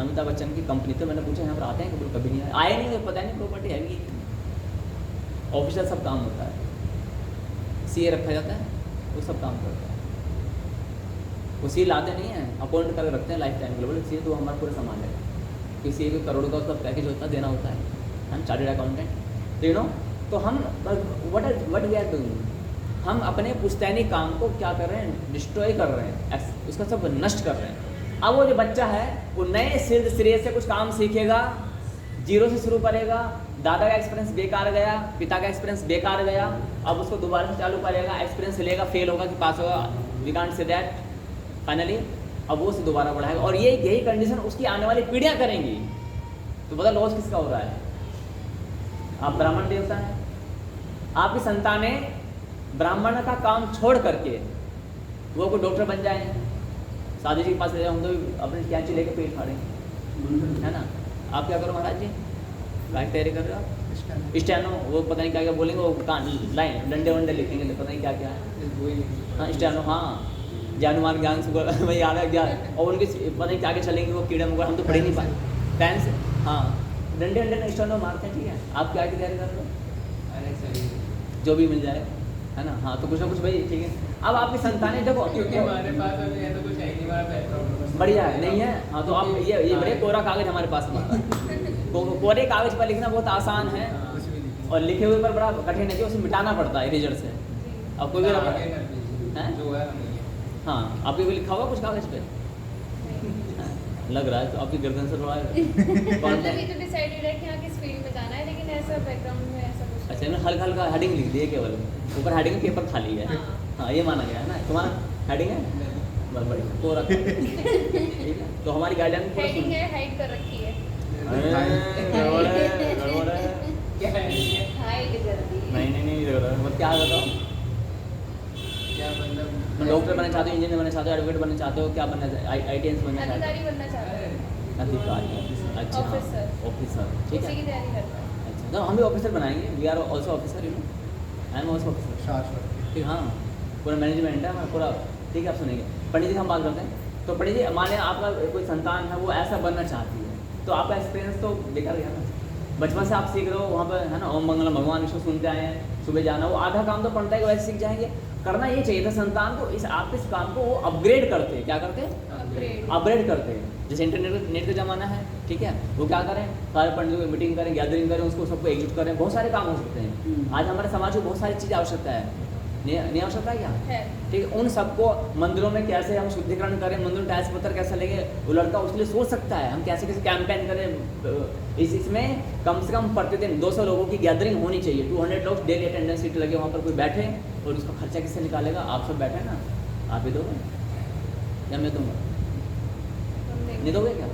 अमिताभ बच्चन की कंपनी थी। मैंने पूछा यहाँ पर आते हैं कभी? कभी नहीं आए नहीं, पता नहीं प्रॉपर्टी है भी, ऑफिसर सब काम होता है, सीए रखा जाता है, वो सब काम करता है। वो सीए लाते नहीं हैं, अपॉइंट करके रखते हैं लाइफ टाइम के लिए। बोले सीए तो हमारा पूरा सामान है, किसी भी करोड़ का उसका पैकेज होता है, देना होता है, हम चार्टर्ड अकाउंटेंट, यू नो। तो हम व्हाट वी आर डूइंग, हम अपने पुश्तैनी काम को क्या कर रहे हैं? डिस्ट्रॉय कर रहे हैं, उसका सब नष्ट कर रहे हैं। अब वो जो बच्चा है वो नए सिरे से कुछ काम सीखेगा, जीरो से शुरू करेगा, दादा का एक्सपीरियंस बेकार गया, पिता का एक्सपीरियंस बेकार गया, अब उसको दोबारा से चालू करेगा, एक्सपीरियंस लेगा, फेल होगा कि पास होगा, we can't say that, finally अब वो उसे दोबारा बढ़ाएगा। और यही कंडीशन उसकी आने वाली पीढ़ियाँ करेंगी। तो पता लॉस किसका हो रहा है? आप ब्राह्मण देवता हैं, आपकी संतानें ब्राह्मण का काम छोड़ करके वो कोई डॉक्टर बन जाए, शादी जी के पास ले जाओ, हम तो अपने कैंची लेके पेट फाड़ेंगे, है ना। आप क्या करो महाराज जी, लाइक तैयारी कर रहे हो, स्टैनो, वो पता नहीं क्या क्या बोलेंगे, वो लाइन डंडे वंडे लिखेंगे, पता नहीं क्या क्या है। हाँ स्टैनो, हाँ जानुमान ज्ञान से मैं याद है क्या, और उनके पता नहीं क्या क्या चलेंगे वो कीड़े मकोड़े, हम तो पढ़ ही नहीं पाए टाइम से। हाँ डंडे वंडे स्टैनो मारते हैं, ठीक है। आप क्या की तैयारी कर रहे हो? अरे सही जो भी मिल जाए, है ना। हाँ तो कुछ ना कुछ भाई, ठीक है। अब आपकी संतानें देखो, क्योंकि हमारे पास अभी है तो कुछ है नहीं, हमारा बैकग्राउंड बढ़िया है, नहीं है। हाँ तो आप ये बड़े कोरा कागज हमारे पास हमारा कोरे कागज पर लिखना बहुत आसान है, कुछ भी नहीं। और लिखे हुए पर बड़ा कठिन है कि उसे मिटाना पड़ता है इरेजर से। अब कोई भी आगे रबड़ कर दीजिए, हैं? जो है नहीं है। हाँ आपके भी लिखा होगा कुछ कागज पे, लग रहा है तो आपकी गर्दन से थोड़ा मतलब ये तो डिसाइडेड है कि हाँ किस फील्ड में जाना है, लेकिन ऐसा बैकग्राउंड में ऐसा कुछ अच्छा ना, हल्का हल्का हेडिंग लिख दिए केवल, ऊपर हेडिंग पेपर खाली है। हाँ। हाँ ये माना गया है ना, तुम्हारा हेडिंग है बस बढ़िया कोरा, ठीक है। तो हमारी गाइडलाइन हेडिंग है, हाइड कर रखी है, गड़बड़ है क्या है ये? हाइड कर दी है। नहीं मतलब क्या बताओ, क्या मतलब डॉक्टर बनना चाहते हो, इंजीनियर बनना चाहते हो, एडवोकेट बनना चाहते हो, क्या बनना चाहते हो? ITNS बनना चाहते अधिकारी बनना चाहता है, हो? अधिकारी, अच्छा ऑफिसर। ऑफिसर, ठीक उसी है। की तैयारी करता है। अच्छा तो हम भी ऑफिसर बनाएंगे, we are also officer, you know, I am also officer, Shashwat ठीक। हाँ पूरा मैनेजमेंट है हमारा पूरा, ठीक है। आप सुनेंगे पंडित जी, हम बात करते हैं। तो पंडित जी मान लें आपका कोई संतान है, वो ऐसा बनना चाहती है, तो आपका एक्सपीरियंस तो बेकार गया ना, बचपन से आप सीख रहे हो वहाँ पर, है ना, ओम मंगलम भगवान इसको सुनते आए हैं, सुबह जाना, वो आधा काम तो पढ़ता है कि वैसे सीख जाएंगे। करना ये चाहिए था संतान को, आप इस काम को वो अपग्रेड करते, क्या करते हैं? अपग्रेड करते हैं। जैसे इंटरनेट नेट का ज़माना है, ठीक है, वो क्या करें, सारे पंडितों की मीटिंग करें, गैदरिंग करें, उसको सबको एकजुट करें, बहुत सारे काम हो सकते हैं। आज हमारे समाज को बहुत सारी चीज़ आवश्यकता है, नहीं आवश्यकता है क्या? है। ठीक है, उन सबको मंदिरों में कैसे हम शुद्धिकरण करें, मंदिरों में टाइल्स पत्थर कैसे लेंगे, वो लड़का उसके लिए सोच सकता है, हम कैसे कैसे कैंपेन करें। इसमें कम से कम प्रतिदिन 200 लोगों की गैदरिंग होनी चाहिए, 200 लोग डेली अटेंडेंस सीट लगे, वहाँ पर कोई बैठे, और उसका खर्चा किससे निकालेगा? आप सब बैठे ना, आप ही दोगे या मैं दूंगा? नहीं दोगे क्या?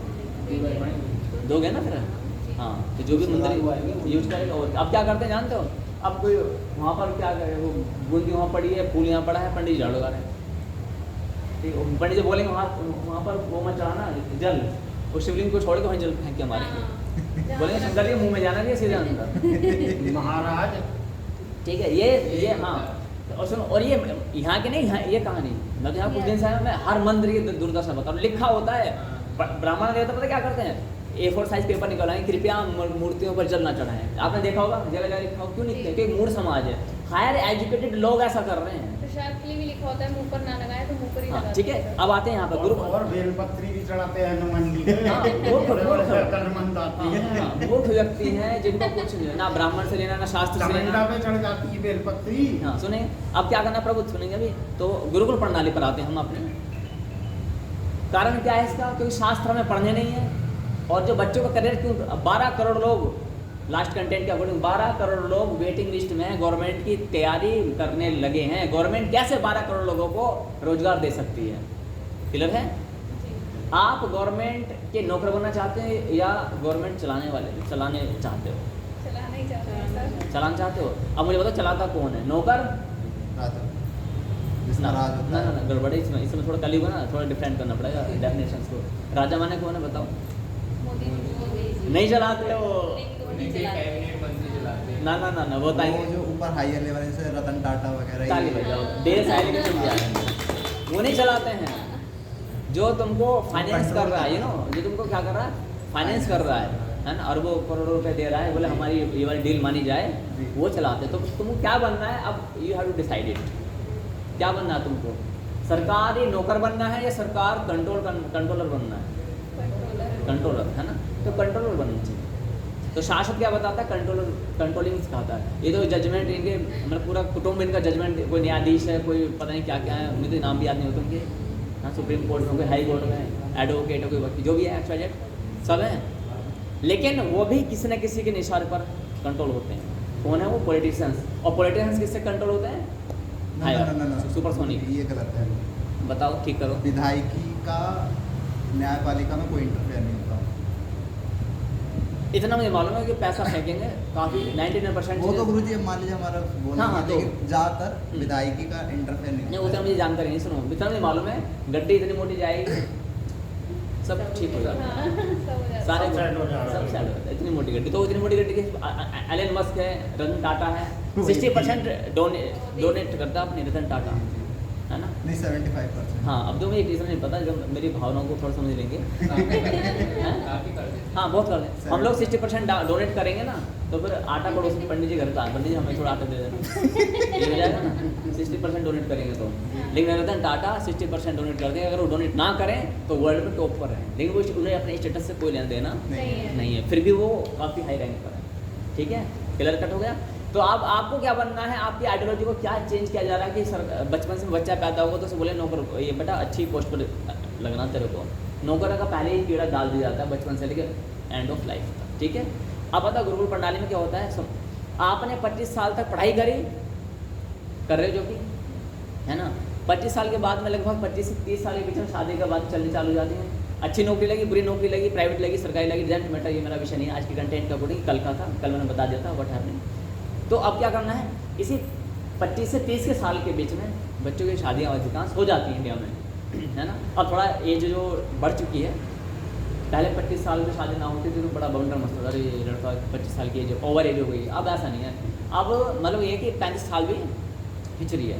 दोगे ना फिर? हाँ तो जो भी मंदिर यूज करेगा। और अब क्या करते हैं जानते हो, अब कोई वहाँ पर क्या करे, वो बूंदी वहाँ पड़ी है, फूल यहाँ पड़ा है, पंडित जी झाड़ू लगा रहे हैं, ठीक है। पंडित जी बोलेंगे वहाँ पर वो मत चढ़ाना जल, वो शिवलिंग को छोड़ के वहीं जल फेंक के मारेंगे, बोलेंगे शंकर जी मुँह में जाना चाहिए सीधे अंदर, महाराज ठीक है। ये हाँ, और सुनो, और ये यहाँ के नहीं, यहाँ ये कहानी मैं तो यहाँ कुछ दिन से आया, मैं हर मंदिर की दुर्दशा बता रहा हूँ, लिखा होता है। ब्राह्मण देवता पता क्या करते हैं, A4 साइज पेपर निकालेंगे, कृपया मूर्तियों पर जल ना चढ़ाएं। आपने देखा होगा जगह जगह लिखा हो, क्यों लिखते हैं? क्योंकि मूढ़ समाज है, हायर एजुकेटेड लोग ऐसा कर रहे हैं। प्रसाद के लिए भी लिखा होता है मुंह पर ना लगाए तो मुंह पर ही हाँ लगा ठीक है, अब आते हैं यहाँ पर गुरु। और बेलपत्री भी चढ़ाते हैं हनुमान जी हाँ, कर्मंद आती है। मूर्ख व्यक्ति हैं जिनको कुछ नहीं, ना ब्राह्मण से लेना, ना शास्त्र से चमंडा लेना। पे चढ़ जाती है बेलपत्री। हाँ सुने, अब क्या करना प्रभु, सुनेंगे अभी। तो गुरुकुल प्रणाली पर आते हैं हम अपने। कारण क्या है इसका, क्योंकि शास्त्र हमें पढ़ने नहीं है। और जो बच्चों का करियर, क्यों 12 करोड़ लोग, लास्ट कंटेंट के अकॉर्डिंग 12 करोड़ लोग वेटिंग लिस्ट में गवर्नमेंट की तैयारी करने लगे हैं। गवर्नमेंट कैसे 12 करोड़ लोगों को रोजगार दे सकती है? क्लियर है? आप गवर्नमेंट के नौकर बनना चाहते हैं या गवर्नमेंट चलाने चाहते हो? चलाना ही चाहते हैं सर। चलाना चाहते हो। अब मुझे बताओ चलाता कौन है? नौकर? राजा जिसका राज होता है। ना गड़बड़ है इसमें। इसमें थोड़ा कलयुग है ना, थोड़ा डिफरेंट करना पड़ेगा डेफिनेशंस को। राजा माने कौन है बताओ? मोदी जी नहीं चलाते हो? उन्हीं के कैबिनेट मंत्री चलाते हैं। ना वो वो बताएंगे। जो ऊपर हायर लेवल है, जैसे रतन टाटा वगैरह, ताली बजाओ, देश आएगा तो चल जाएंगे। वो नहीं चलाते हैं। जो तुमको फाइनेंस कर रहा है, जो तुमको क्या कर रहा है, फाइनेंस कर रहा है ना, अरबों करोड़ों रुपए दे रहा है, बोले हमारी ये वाली डील मानी जाए, वो चलाते। तो तुमको क्या बनना है अब? You have to decide it. क्या बनना है तुमको? सरकारी नौकर बनना है या सरकार कंट्रोलर बनना है? कंट्रोलर है ना, तो कंट्रोलर बनना चाहिए। तो शासक क्या बताता है? कंट्रोलिंग सिखाता है। ये तो जजमेंट इनके, मतलब पूरा कुटुंब इनका जजमेंट, कोई न्यायाधीश है, कोई पता नहीं क्या क्या है, मुझे तो नाम भी याद नहीं होता उनके। हाँ, सुप्रीम कोर्ट में, कोई हाई कोर्ट में एडवोकेट, कोई वकील, जो भी है एक्सवाइजेड सब है। लेकिन वो भी किसी न किसी के निशान पर कंट्रोल होते हैं। कौन है वो? पॉलिटिशियंस। और पॉलिटिशियंस किससे कंट्रोल होते हैं? सुपरसोनिक। ये गलत है। बताओ, ठीक करो। विधायकी का न्यायपालिका में कोई इंटरफेयर नहीं होता। इतना मुझे मालूम है कि पैसा फेंकेंगे काफ़ी 99%। वो तो गुरुजी अब मान लीजिए हमारा बोलना हाँ, है, तो- लेकिन ज़्यादातर विधायकी का इंटरफेयर नहीं नहीं, होता। उतना मुझे जानकारी नहीं। सुनो, इतना मुझे मालूम है, गड्डी इतनी मोटी जाएगी, सब ठीक हो जाता है। हाँ, सब हो जाता सारे सब सेट हो जाएगा। सब सेट हो जाता है। इतनी मोटी गड्डी, तो इतनी मोटी गड्डी की एलन मस्क है, रतन टाटा है, 60% डोनेट करता है अपनी रतन टाटा, है ना। नहीं, 75%। हाँ, अब तो मुझे रीज़न नहीं पता, जब मेरी भावनाओं को थोड़ा समझ लेंगे। काफी कर देते हाँ, बहुत कर दें हम लोग। 60% डोनेट करेंगे ना, तो फिर आटा पड़ोस में पंडित जी घर पे, पंडित जी हमें थोड़ा आटा दे देना, ये हो जाएगा ना। 60% डोनेट करेंगे तो। लेकिन रतन टाटा 60% डोनेट कर देंगे। अगर वो डोनेट ना करें तो वर्ल्ड में टॉप पर है, लेकिन वो उन्हें अपने स्टेटस से कोई लेना देना नहीं है। नहीं है, फिर भी वो काफ़ी हाई रैंक पर है। ठीक है, क्लियर कट हो गया। तो अब आपको क्या बनना है? आपकी आइडियोलॉजी को क्या चेंज किया जा रहा है कि बचपन से बच्चा पैदा होगा तो उसे बोले नौकर, ये बेटा अच्छी पोस्ट पर लगना तेरे को। नौकर का पहले ही कीड़ा डाल दिया जाता है बचपन से लेकर एंड ऑफ लाइफ तक। ठीक है, अब पता गुरुकुल प्रणाली में क्या होता है? आपने 25 साल तक पढ़ाई करी, कर रहे हो जो कि है ना। 25 साल के बाद में लगभग 25 से 30 साल के बीच में शादी के बाद चलनी चालू हो जाती है। अच्छी नौकरी लगी, बुरी नौकरी लगी, प्राइवेट लगी, सरकारी लगी, डजेंट मैटर, ये मेरा विषय नहीं है आज की कंटेंट का अकॉर्डिंग। कल का था, कल मैंने बता दिया था व्हाट हैपनिंग। तो अब क्या करना है? इसी 25 से 30 के साल के बीच में बच्चों की शादियाँ अधिकांश हो जाती हैं इंडिया में, है ना। अब थोड़ा एज जो बढ़ चुकी है, पहले 25 साल में शादी ना होती थी तो बड़ा बवंडर मस्त होता, अरे लड़का 25 साल की एज ओवर एज हो गई। अब ऐसा नहीं है। अब मतलब ये कि 35 साल भी खिंच रही है।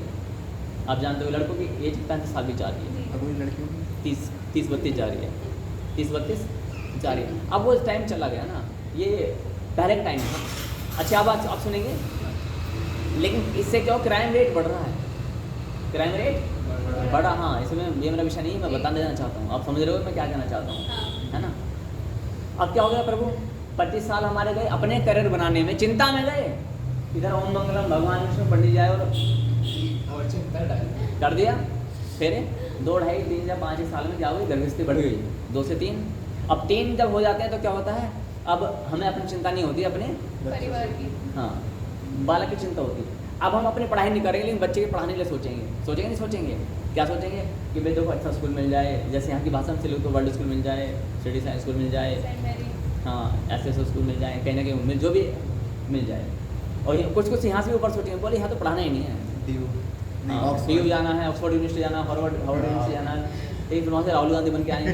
आप जानते हो लड़कों की एज 35 साल भी जा रही है, और वही लड़कियों की 30-32 जा रही है, 30-32 जा रही है। अब वो टाइम चला गया ना, ये पहले का टाइम था। अच्छा, अब आप सुनेंगे, लेकिन इससे क्या हो, क्राइम रेट बढ़ रहा है। क्राइम रेट बढ़ा, हाँ, इसमें ये मेरा विषय नहीं है, मैं बता देना चाहता हूँ। आप समझ रहे हो मैं क्या कहना चाहता हूँ, है ना। अब क्या हो गया प्रभु, 25 साल हमारे गए अपने करियर बनाने में, चिंता में गए। इधर ओम मंगलम भगवान विष्णु पंडित जाए और चिंता डाली कर दिया। फिर 2, 2.5, 3 या 5 साल में क्या हुई, गर्भस्थी बढ़ गई 2 से 3। अब 3 जब हो जाते हैं तो क्या होता है, अब हमें अपनी चिंता नहीं होती, अपने परिवार की। हाँ बालक की चिंता होती है। अब हम अपनी पढ़ाई नहीं करेंगे, लेकिन बच्चे की पढ़ाने के लिए सोचेंगे नहीं सोचेंगे। क्या सोचेंगे कि बेटे को अच्छा स्कूल मिल जाए, जैसे यहाँ की भाषा में चले तो वर्ल्ड स्कूल मिल जाए, स्टडी साइंस स्कूल मिल जाए, सेंट मैरी। हाँ ऐसे स्कूल मिल जाए, कहीं ना कहीं जो भी मिल जाए। और कुछ यहाँ से भी ऊपर सोचेंगे, बोले यहाँ तो पढ़ाना ही नहीं है, DU जाना है, ऑक्सफोर्ड यूनिवर्सिटी जाना, हार्वर्ड यूनिवर्सिटी जाना है, एक वहाँ से राहुल गांधी बन के आएंगे।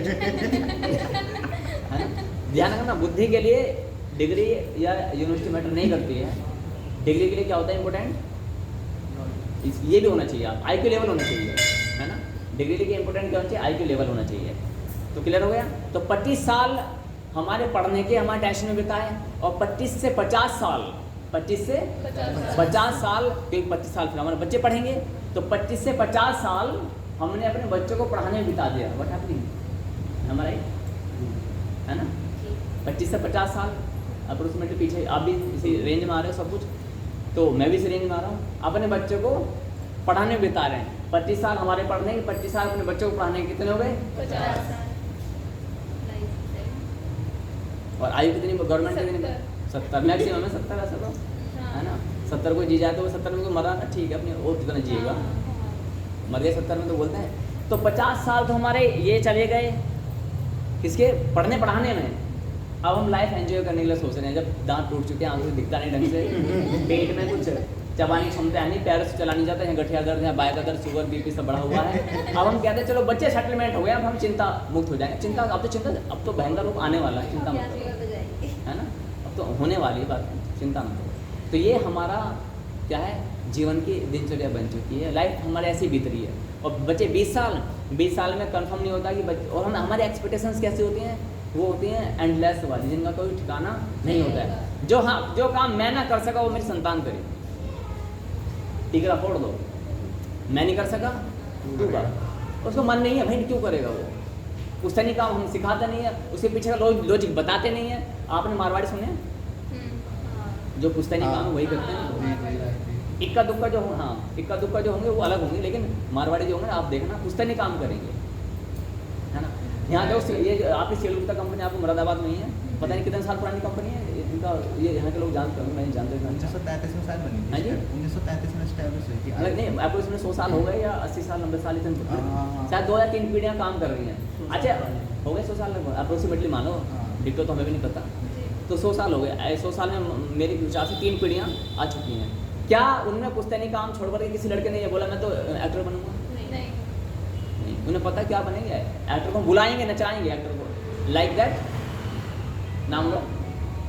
है ना, ध्यान रखना, बुद्धि के लिए डिग्री या यूनिवर्सिटी मैटर नहीं करती है। डिग्री के लिए क्या होता है इम्पोर्टेंट, ये भी होना चाहिए, आप IQ लेवल होना चाहिए, है ना। डिग्री के लिए इम्पोर्टेंट क्या होना चाहिए, IQ लेवल होना चाहिए। तो क्लियर हो गया। तो 25 साल हमारे पढ़ने के हमारे टेंशन में बिताए, और 25 से 50 साल 25 से 50 50 साल, क्योंकि 25 साल फिर हमारे बच्चे पढ़ेंगे, तो 25 से 50 साल हमने अपने बच्चों को पढ़ाने में बिता दिया। व्हाट हैपनिंग, हमारा है ना, 25 से 50 साल अप्रोक्सीमेटली। पीछे आप भी इसी रेंज में आ रहे हो सब कुछ, तो मैं भी इसी रेंज में आ रहा हूँ। अपने बच्चों को पढ़ाने में बिता रहे हैं 25 साल हमारे पढ़ने के, 25 साल अपने बच्चों को पढ़ाने के, कितने हो गए 50 और आयु कितनी गवर्नमेंट कितनी, 70 मैक्सिमम है 70 ऐसा तो है ना। 70 को जी जाए तो वो 70 में तो मरा ना, ठीक है अपने और कितना जिएगा, मर गए 70 में तो बोलते हैं। तो 50 साल तो हमारे ये चले गए किसके, पढ़ने पढ़ाने में। अब हम लाइफ एंजॉय करने के लिए सोच रहे हैं, जब दांत टूट चुके हैं, आंखों से दिखता नहीं ढंग से, पेट में कुछ चबाने की क्षमता है नहीं, पैरों से चला नहीं जाता है, गठिया दर्द है, बाय का दर्द, शुगर बीपी सब बढ़ा हुआ है। अब हम कहते हैं चलो बच्चे सेटलमेंट हो गए, अब हम चिंता मुक्त हो जाएंगे। चिंता अब तो भयंकर रूप आने वाला है, चिंता मत करो, है ना, अब तो होने वाली बात है, चिंता मत करो। तो ये हमारा क्या है, जीवन की दिनचर्या बन चुकी है, लाइफ हमारे ऐसी बीत रही है। और बच्चे 20 साल में कंफर्म नहीं होता कि बच्चे, और हम हमारे एक्सपेक्टेशंस कैसी होती हैं, वो होती हैं एंडलेस वाली, जिनका कोई ठिकाना नहीं होता है। जो काम मैं ना कर सका वो मेरी संतान करे, टिकरा फोड़ दो, मैं नहीं कर सका तू कर, उसको मन नहीं है भाई क्यों करेगा वो, पुश्तैनी काम हम सिखाते नहीं है, उसके पीछे का लॉजिक बताते नहीं है। आपने मारवाड़ी सुने, जो पुश्तैनी काम है वही करते हैं, इक्का दुक्का जो होंगे वो अलग होंगे, लेकिन मारवाड़ी जो होंगे आप देखना पुश्तैनी काम करेंगे, है ना। यहाँ जो ये आपकी सेलुलता कंपनी आपको मुरादाबाद में ही है, पता नहीं कितने साल पुरानी कंपनी है इनका, ये यहाँ के लोग जानते होंगे, मैं नहीं जानते। 1933 में शायद बनी हाँ थी, जी? 1933 में एस्टैब्लिश हुई थी। नहीं आपको इसमें 100 साल हो गए या 80 साल 90 साल इतने, हाँ। शायद 2 या 3 पीढ़ियाँ काम कर रही हैं। अच्छा हो गए 100 साल लगभग अप्रोक्सीमेटली, मानो ठीक तो हमें भी नहीं पता, तो 100 साल हो गए। 100 साल में मेरे विचार से 3 पीढ़ियाँ आ चुकी हैं। क्या उनमें पुश्तैनी काम छोड़ कर किसी लड़के ने ये बोला मैं तो एक्टर बनूंगा? नहीं, उन्हें पता क्या बनेंगे, एक्टर को बुलाएंगे, नचाएंगे एक्टर को, लाइक दैट। नाम लो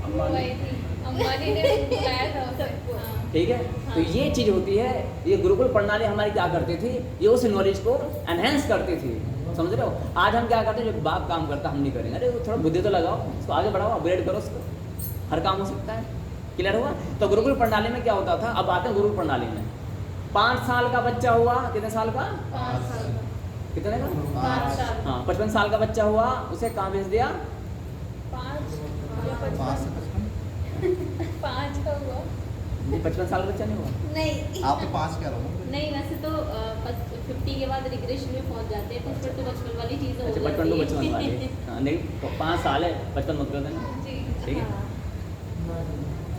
अंबानी ने बुलाया था सबको, ठीक है। तो ये चीज़ होती है, ये गुरुकुल प्रणाली हमारी क्या करती थी, ये उस नॉलेज को एनहेंस करती थी, समझ रहे हो। आज हम क्या करते हैं, जो बाप काम करता हम नहीं करेंगे, अरे थोड़ा बुद्धि तो लगाओ, उसको आगे बढ़ाओ, अपग्रेड करो उसको, हर काम हो सकता है। क्लियर हुआ। तो गुरुकुल प्रणाली में क्या होता था, अब आते हैं गुरुकुल प्रणाली में। 5 साल का बच्चा हुआ, कितने साल का, 5 साल, कितने का, 5 साल, हाँ 55 साल का बच्चा हुआ, उसे कहाँ भेज दिया, 5 का हुआ, 55 साल का बच्चा नहीं हुआ, नहीं आप तो 5 कह रहे हो। नहीं, वैसे तो 50 के बाद रिग्रेशन में पहुंच जाते हैं, तो उस पर तो बचपन वाली चीज़ हो अच्छा जाती है। 55 तो बचपन वाले, हाँ, नहीं 5 साल है, 55 मत कर देना, जी, ठीक है।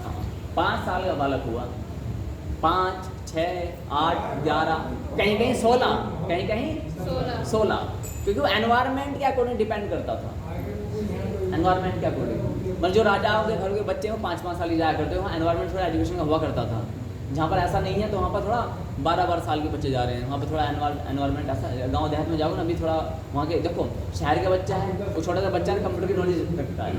हाँ। 5 साल का बालक हुआ, 5, 6, 8, 11, कहीं 16, कहीं 16, क्योंकि वो एनवायरनमेंट के अकॉर्डिंग डिपेंड करता था, एनवायरनमेंट के अकॉर्डिंग। मतलब जो राजाओं के घर के बच्चे हो 5-5 साल की जाया करते हो, वहाँ एनवायरनमेंट थोड़ा एजुकेशन का हुआ करता था। जहाँ पर ऐसा नहीं है तो वहाँ पर थोड़ा 12-12 साल के बच्चे जा रहे हैं, वहाँ पर थोड़ा एनवायरनमेंट ऐसा, गांव देहात में जाओ ना, अभी थोड़ा वहाँ के देखो, शहर का बच्चा है वो छोटा सा बच्चा है, कंप्यूटर की नॉलेज रखता है,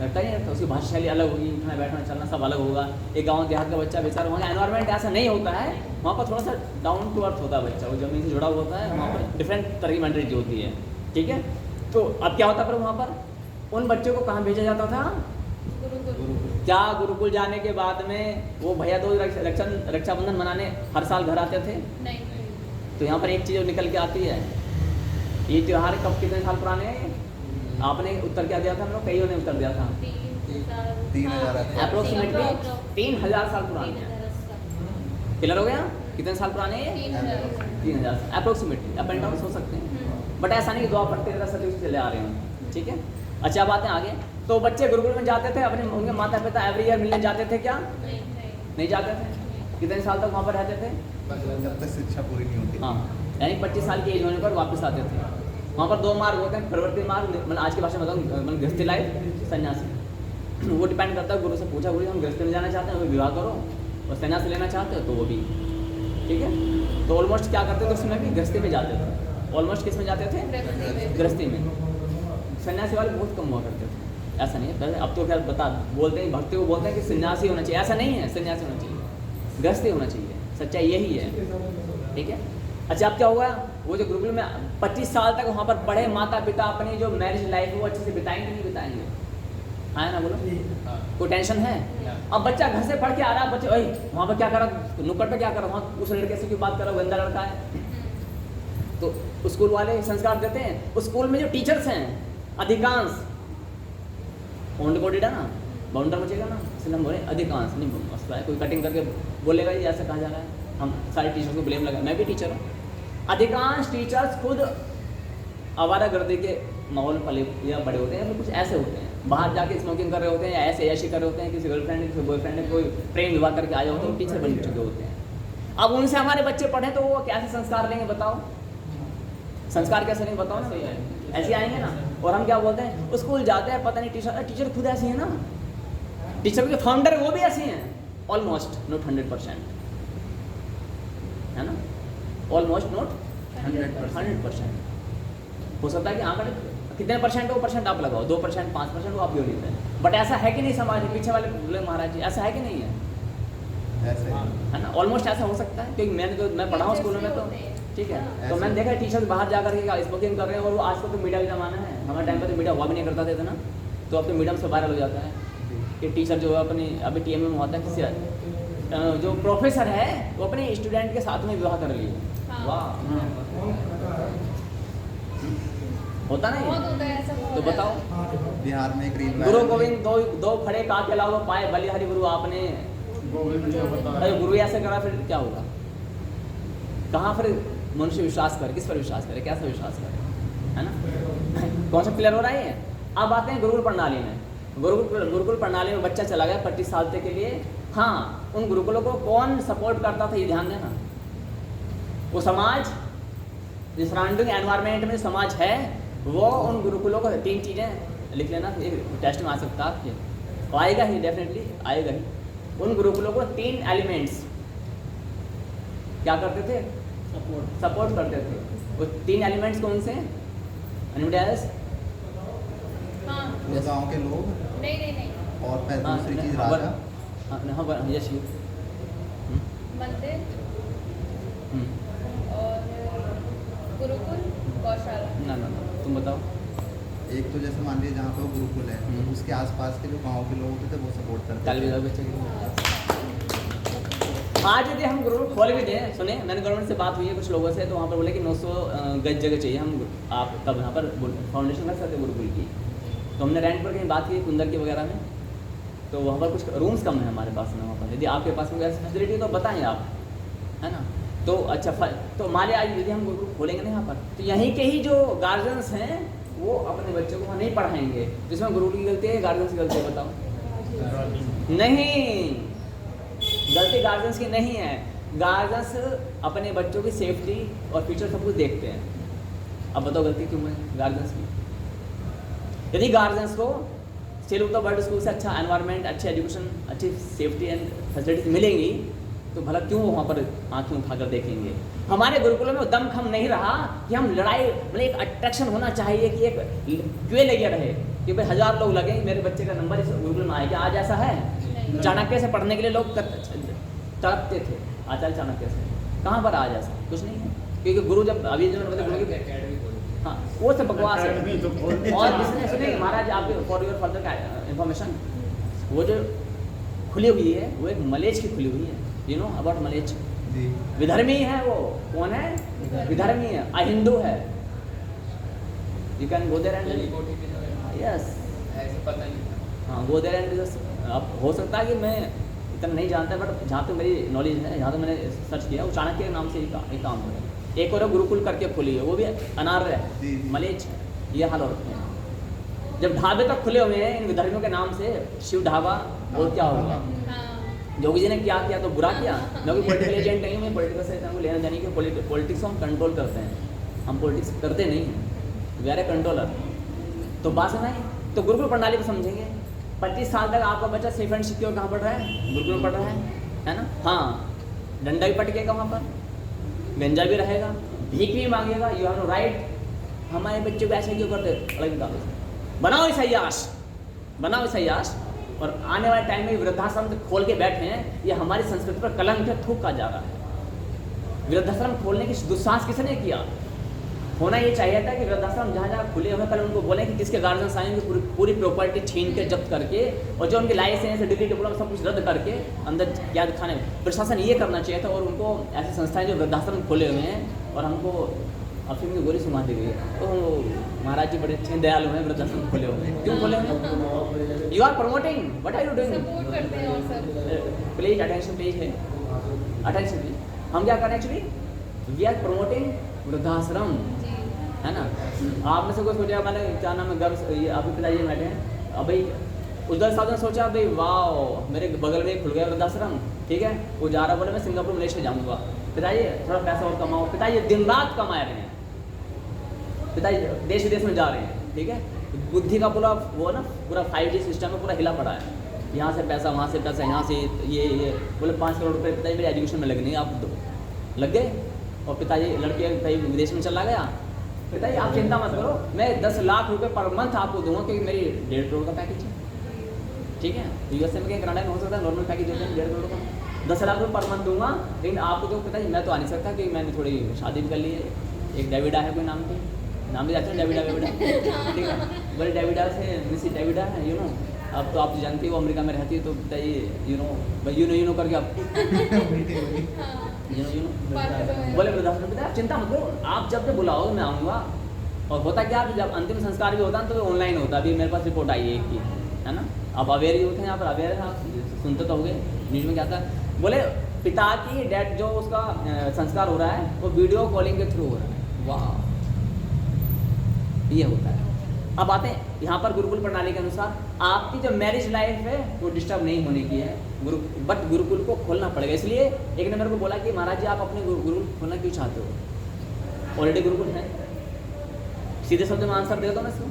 रखता ही रखता, उसकी भाषा शैली अलग होगी, उठना बैठना चलना सब अलग होगा। एक गाँव देहात का बच्चा बेचारा, वहाँ का एनवायरनमेंट ऐसा नहीं होता है, वहाँ पर थोड़ा सा डाउन टू अर्थ होता है बच्चा, वो ज़मीन से जुड़ा हुआ होता है, वहाँ पर डिफरेंट तरह की मेंटालिटी होती है, ठीक है। तो अब क्या होता है, पर वहाँ पर उन बच्चों को कहाँ भेजा जाता था, क्या गुरुकुल जाने के बाद में वो भैया दूज रक्षाबंधन मनाने हर साल घर आते थे? नहीं। तो यहाँ पर एक चीज़ निकल के आती है, ये त्यौहार कब कितने साल पुराने हैं? आपने उत्तर क्या दिया था, हम लोग कईयों ने उत्तर दिया था 3000 अप्रोक्सीमेटली 3000 साल पुराने हैं। क्लियर हो गया, कितने साल पुराने हैं? 3000 अप्रोक्सीमेटली, अप एंड डाउन हो सकते हैं, बट ऐसा नहीं कि द्वापर 13 सदी से चले आ रहे हैं, ठीक है। अच्छा बात है आगे, तो बच्चे गुरुकुल में जाते थे, अपने उनके माता पिता एवरी ईयर मिलने जाते थे क्या? नहीं जाते थे। कितने साल तक वहाँ पर रहते थे? जब तक शिक्षा पूरी नहीं होती। हाँ, यानी 25 साल की एज होने पर वापस आते थे। वहाँ पर 2 मार्ग होते हैं, प्रवृत्ति मार्ग, मतलब आज की भाषा में बताऊँ, मतलब गृहस्थी लाइफ, सन्यासी। वो डिपेंड करता है, गुरु से पूछा, गुरु हम गृहस्थी में जाना चाहते हैं, वो विवाह करो, और सन्यासी लेना चाहते हो तो वो भी, ठीक है। तो ऑलमोस्ट क्या करते थे उसमें भी, गृहस्थी में जाते थे, ऑलमोस्ट किस में जाते थे? गृहस्थी में। सन्यासी वाले बहुत कम हुआ करते थे, ऐसा नहीं है पहले, अब तो क्या बोलते हैं, भक्ति को बोलते हैं कि सन्यासी होना चाहिए, ऐसा नहीं है, सन्यासी होना चाहिए, गृहस्थी होना चाहिए, सच्चाई यही है, ठीक है। अच्छा अब क्या हुआ, वो जो गुरुकुल में 25 साल तक वहाँ पर पढ़े, माता पिता अपनी जो मैरिज लाइफ है वो अच्छे से बिताएंगे नहीं बिताएंगे? है ना, बोलो हाँ। कोई टेंशन है? ना। अब बच्चा घर से पढ़ के आ रहा है, बच्चे ओए वहाँ पर क्या कर रहा, नुक्कड़ पे क्या कर रहा, वहाँ उस लड़के से क्यों बात कर रहा, गंदा लड़का है। तो स्कूल वाले संस्कार देते हैं। उस स्कूल में जो टीचर्स हैं अधिकांश बाउंड कोडेड है ना, बाउंडर मचेगा ना, इसलिए हम बोले अधिकांश नहीं मसला है। कोई कटिंग करके बोलेगा ये ऐसा कहा जा रहा है, हम सारे टीचर्स को ब्लेम लगा, मैं भी टीचर हूँ। अधिकांश टीचर्स खुद आवारागर्दी के माहौल में पले या बड़े होते हैं, या फिर कुछ ऐसे होते हैं बाहर जाके स्मोकिंग कर रहे होते हैं, या ऐसे ऐसे कर रहे होते हैं, किसी गर्लफ्रेंड किसी बॉयफ्रेंड ने कोई प्रेम विवाह करके आए होते हैं, वो टीचर बन चुके होते हैं। अब उनसे हमारे बच्चे पढ़े तो वो कैसे संस्कार लेंगे बताओ? संस्कार कैसे लेंगे बताओ ना, ऐसे आएंगे ना। और हम क्या बोलते हैं, स्कूल जाते हैं, पता नहीं टीचर खुद ऐसी है ना, टीचर के फाउंडर वो भी ऐसे हैं, ऑलमोस्ट नॉट 100%, है ना, ऑलमोस्ट नॉट 100%। हो सकता है कि हाँ कितने परसेंट, वो परसेंट आप लगाओ, 2%, 5%, वो आप जो लेते हैं। बट ऐसा है कि नहीं समाज में, पीछे वाले बोले महाराज जी, ऐसा है कि नहीं है? ऐसे है ना, ऑलमोस्ट ऐसा हो सकता है, क्योंकि मैं पढ़ा हूँ स्कूलों में, तो ठीक है। तो मैंने देखा टीचर्स बाहर जा करके स्मोकिंग कर रहे हैं, और वो आज तो मीडिया का ज़माना है, हमारे टाइम पर तो मीडिया हुआ भी नहीं करता था ना, तो अब तो मीडिया से वायरल हो जाता है कि टीचर जो है अपनी, अभी TM में होता है किसी जो प्रोफेसर है वो अपने स्टूडेंट के साथ में विवाह कर लिए। हाँ। वाह, होता नहीं बहुत है? होता है ऐसा, तो बताओ, बिहार में एक रील गुरु वायरल गोविंद दो खड़े का के अलावा पाए बलिहारी गुरु आपने, गोविंद जी बता अरे गुरु ऐसे करा फिर क्या होगा? कहाँ फिर मनुष्य विश्वास करे, किस पर विश्वास करे, कैसा विश्वास करे, है ना? कॉन्सेप्ट क्लियर हो रहा है? अब आते हैं गुरुकुल प्रणाली में। गुरुकुल प्रणाली में बच्चा चला गया 25 साल तक के लिए। हाँ, उन गुरुकुलों को कौन सपोर्ट करता था ये ध्यान देना। वो समाज, जिस सराउंडिंग एनवायरनमेंट में समाज है, वो उन गुरुकुलों को 3 चीज़ें लिख लेना, टेस्ट में आ सकता है आपके, तो आएगा ही, डेफिनेटली आएगा ही। उन गुरुकुलों को 3 एलिमेंट्स क्या करते थे, सपोर्ट करते थे। वो 3 एलिमेंट्स कौन से? हाँ। वो गाँव के लोग नहीं और फिर दूसरी चीज राजा। यस यू मंदिर और गुरुकुल, गौशाला। ना तुम बताओ। एक तो जैसे मान लीजिए जहाँ पे वो गुरुकुल है, उसके आसपास के जो गाँव के लोग होते थे वो सपोर्ट करते कल भी बच्चे आज यदि हम गुरुकुल खोल भी दें, सुने मैंने गवर्नमेंट से बात हुई है कुछ लोगों से, तो वहाँ पर बोले कि 900 गज जगह चाहिए, हम आप तब यहाँ पर फाउंडेशन कर सकते गुरुकुल की। तो हमने रेंट पर कहीं बात की कुंदर की वगैरह में, तो वहाँ पर कुछ रूम्स कम है हमारे पास में। वहाँ पर यदि आपके पास में ऐसी फैसिलिटी तो बताएं आप, है ना। तो अच्छा तो मान लिया आज यदि हम गुरुकुल खोलेंगे ना यहाँ पर, तो यहीं के ही जो गार्जियंस हैं वो अपने बच्चों को वहाँ नहीं पढ़ाएंगे। तो इसमें गुरुकुल की गलती है, गार्जियंस की गलती है? बताओ। नहीं, गलती गार्जियंस की नहीं है। गार्जियंस अपने बच्चों की सेफ्टी और फ्यूचर सब कुछ देखते हैं। अब बताओ गलती क्यों है गार्जियंस की? यदि गार्जियंस को सेलूता बर्ड स्कूल से अच्छा एनवायरनमेंट, अच्छी एजुकेशन, अच्छी सेफ्टी एंड फैसिलिटीज मिलेंगी, तो भला क्यों वहाँ पर आंखें उठाकर देखेंगे? हमारे गुरुकुलों में दम खम नहीं रहा कि हम लड़ाई, मतलब एक अट्रैक्शन होना चाहिए कि एक क्यों लगे रहे कि भाई 1000 लोग लगेंगे मेरे बच्चे का नंबर इस गुरुकुल में आएगा। आज ऐसा है? चाणक्य से पढ़ने के लिए लोग तड़पते थे, आचार्य चाणक्य से। कहाँ पर आज ऐसा कुछ नहीं है, क्योंकि गुरु जब अभी जो हाँ वो सब बकवास है। और जिसने सुने महाराज आपके फॉर योर फर्दर इंफॉर्मेशन, वो जो खुली हुई है वो एक मलेच की खुली हुई है। यू नो अबाउट मलेच? विधर्मी है वो। कौन है? विधर्मी है, अहिंदू है। You can go there and yes, ऐसे पता नहीं। हाँ गो देयर एंड अब हो सकता है कि मैं इतना नहीं जानता, बट जहाँ तक मेरी नॉलेज है, जहाँ तक मैंने सर्च किया, वो चाणक्य के नाम से एक काम है। एक और गुरुकुल करके खुली है, वो भी अनार्य है, मलेच है। ये हाल होते हैं जब ढाबे तक खुले हुए हैं इन विधर्मियों के नाम से, शिव ढाबा, और क्या होगा? योगी जी ने क्या किया तो बुरा किया। मैं कोई पॉलिटिकल एजेंट नहीं हूँ, मैं पॉलिटिकल से हमको लेना देने की, पॉलिटिक्स हम कंट्रोल करते हैं, हम पॉलिटिक्स करते नहीं हैं, वी आर ए कंट्रोलर। तो बात है नहीं, तो गुरुकुल प्रणाली को समझेंगे। 25 साल तक आपका बच्चा सेफ एंड सिक्योर कहाँ पढ़ रहा है? गुरुकुल में पढ़ रहा है ना। हाँ, डंडा भी पटकेगा वहाँ पर, गंजा भी रहेगा, भीख भी मांगेगा, यू हैव नो राइट। हमारे बच्चे को ऐसे क्यों करते? अलग निकालो, बनाओ इस अय्याश, बनाओ इस अय्याश। और आने वाले टाइम में वृद्धाश्रम खोल के बैठे हैं, ये हमारी संस्कृति पर कलंक है, थूका जा रहा है। वृद्धाश्रम खोलने की दुस्साहस किसने किया? होना ये चाहिए था कि वृद्धाश्रम जहाँ जहाँ खुले हुए पहले उनको बोलें कि किसके गार्जियन आएंगे पूरी प्रॉपर्टी छीन के जब्त करके, और जो उनके लाइसेंस डिग्री डिप्लोमा सब कुछ रद्द करके अंदर क्या दिखाने। प्रशासन ये करना चाहिए था, और उनको ऐसी संस्थाएं जो वृद्धाश्रम खोले हुए हैं और हमको अफीम की गोली सुना दी गई है। तो महाराज जी बड़े अच्छे दयालु हैं, वृद्धाश्रम खोले हुए हैं। क्यों खोले हुए हैं? You are promoting, what are you doing? Support करते हैं और सब। प्लीज अटेंशन प्लीज है, अटेंशन प्लीज। हम क्या कर रहे हैं एक्चुअली? वी आर प्रमोटिंग वृद्धाश्रम, जी। है ना। आप में से कोई सोचा मैंने क्या नाम है गर्व, ये आपके पिताजी बैठे हैं, अब भाई उधर साहब ने सोचा भाई वाह मेरे बगल में खुल गया वृद्धाश्रम, ठीक है, वो जा रहा बोले मैं सिंगापुर मलेशिया जाऊँगा। पिताजी थोड़ा पैसा और कमाओ, पिताजी दिन रात कमा रहे हैं, पिताजी देश विदेश में जा रहे हैं, ठीक है। बुद्धि का पूरा वो ना पूरा 5G सिस्टम में पूरा हिला पड़ा है, यहाँ से पैसा वहाँ से पैसा, यहाँ से ये बोले 5 करोड़ रुपये पिताजी मेरे एजुकेशन में लगने, आप दो लग गए। और पिताजी लड़के कहीं विदेश में चला गया, पिताजी आप चिंता मत करो, मैं 10 लाख रुपए पर मंथ आपको दूंगा, क्योंकि मेरी 1.5 करोड़ का पैकेज है, ठीक है। यूएसए में कहीं कनाडा में हो सकता है नॉर्मल पैकेज होता है 1.5 करोड़ का, 10 लाख रुपये पर मंथ दूंगा। लेकिन आपको तो पिताजी मैं तो आ नहीं सकता, क्योंकि मैंने थोड़ी शादी भी कर ली है, एक डेविडा है कोई नाम की, नाम भी जाते हैं डेविडा, ठीक है, बोले डेविडा से मिसिस डेविडा है, यू नो। अब तो आप जानती हो अमेरिका में रहती है, तो पिताजी यू नो करके आप यू नो बोले वृद्धाश्रम पिता आप चिंता मत करो, आप जब भी बुलाओगे मैं आऊँगा। और होता क्या है जब अंतिम संस्कार भी होता है तो ऑनलाइन होता है, अभी मेरे पास रिपोर्ट आई है एक की, है ना। आप अवेयर ही होते हैं, यहाँ पर अवेयर है, आप सुनते तो होगे न्यूज़ में क्या था। बोले पिता की डेथ जो उसका संस्कार हो रहा है वो वीडियो कॉलिंग के थ्रू हो रहा है। वाह, ये होता है। अब आते हैं यहाँ पर गुरुकुल प्रणाली के अनुसार आपकी जो मैरिज लाइफ है वो डिस्टर्ब नहीं होने की है, बट गुरुकुल को खोलना पड़ेगा। इसलिए एक ने मेरे को बोला कि महाराज जी आप अपने गुरुकुल खोलना क्यों चाहते हो? ऑलरेडी गुरुकुल है। सीधे शब्दों में आंसर दे दो मैं इसको,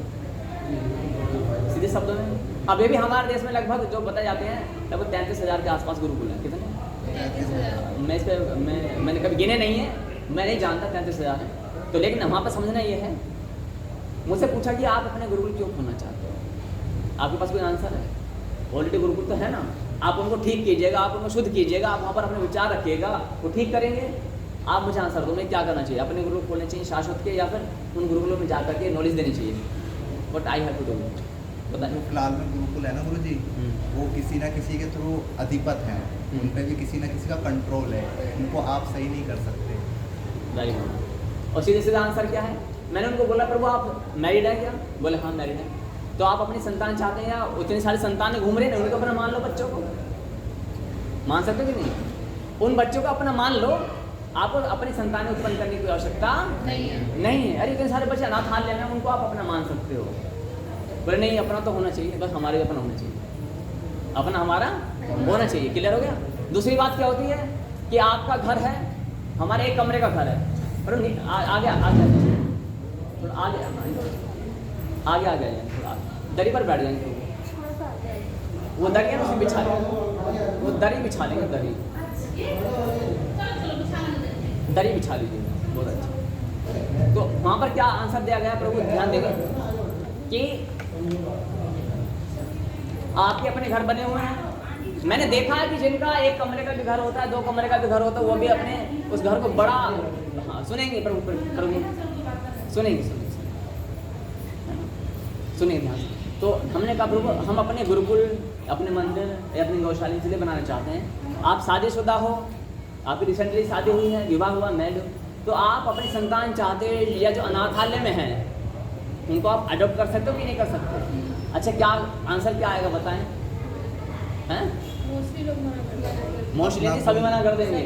सीधे शब्दों में। अभी भी हमारे देश में लगभग जो बताए जाते हैं लगभग 33,000 के आसपास गुरुकुल हैं। कितने? मैं इस पर मैंने कभी गिने नहीं है, मैं नहीं जानता 33,000 है। तो लेकिन वहाँ पर समझना ये है, मुझसे पूछा कि आप अपने गुरुकुल क्यों खोलना चाहते हो? आपके पास कोई आंसर है? ऑलरेडी गुरुकुल तो है ना, आप उनको ठीक कीजिएगा, आप उनको शुद्ध कीजिएगा, आप वहाँ पर अपने विचार रखिएगा, वो ठीक करेंगे। आप मुझे आंसर दो, मैं क्या करना चाहिए? अपने गुरुकुल खोलने चाहिए शाश्वत के, या फिर उन गुरुकुलों में जा करके नॉलेज देनी चाहिए? But I have to do it. बताइए। फिलहाल में गुरुकुल है ना गुरु जी, वो किसी ना किसी के थ्रू अधिपत हैं, उन पर भी किसी ना किसी का कंट्रोल है, उनको आप सही नहीं कर सकते। Very good. और सीधे सीधा आंसर क्या है? मैंने उनको बोला प्रभु आप मैरिड है क्या? बोले हाँ मैरिड है। तो आप अपनी संतान चाहते हैं, या उतनी सारी संतानें घूम रहे हैं, उनको अपना मान लो, बच्चों को मान सकते हो कि नहीं? उन बच्चों को अपना मान लो, आपको अपनी संतानें उत्पन्न करने की आवश्यकता नहीं है। अरे इतने सारे बच्चे अनाथालय में, उनको आप अपना मान सकते हो। बोले नहीं, अपना तो होना चाहिए, बस हमारे अपना होना चाहिए, अपना हमारा होना चाहिए। क्लियर हो गया? दूसरी बात क्या होती है कि आपका घर है, हमारे एक कमरे का घर है, पर आगे आ गया दरी पर बैठ जाएंगे, वो दरी है उसमें बिछा लेंगे, वो दरी बिछा लेंगे, दरी बिछा लीजिए, बहुत अच्छा। तो वहाँ पर क्या आंसर दिया गया प्रभु ध्यान देंगे कि आपके अपने घर बने हुए हैं। मैंने देखा है कि जिनका एक कमरे का भी घर होता है, 2 कमरे का भी घर होता है, वो भी अपने उस घर को बड़ा, हाँ सुनेंगे प्रभु सुनेंगे ध्यान से। तो हमने कहा प्रभु हम अपने गुरुकुल, अपने मंदिर या अपनी गौशाला इसलिए बनाना चाहते हैं। आप शादीशुदा हो, आपकी रिसेंटली शादी हुई है, विवाह हुआ, मैरिड हो, तो आप अपनी संतान चाहते या जो अनाथालय में हैं उनको आप अडॉप्ट कर सकते हो कि नहीं कर सकते? अच्छा क्या आंसर क्या आएगा बताएं? हैं मोस्टली लोग मना करते हैं, मोस्टली सभी मना कर देंगे।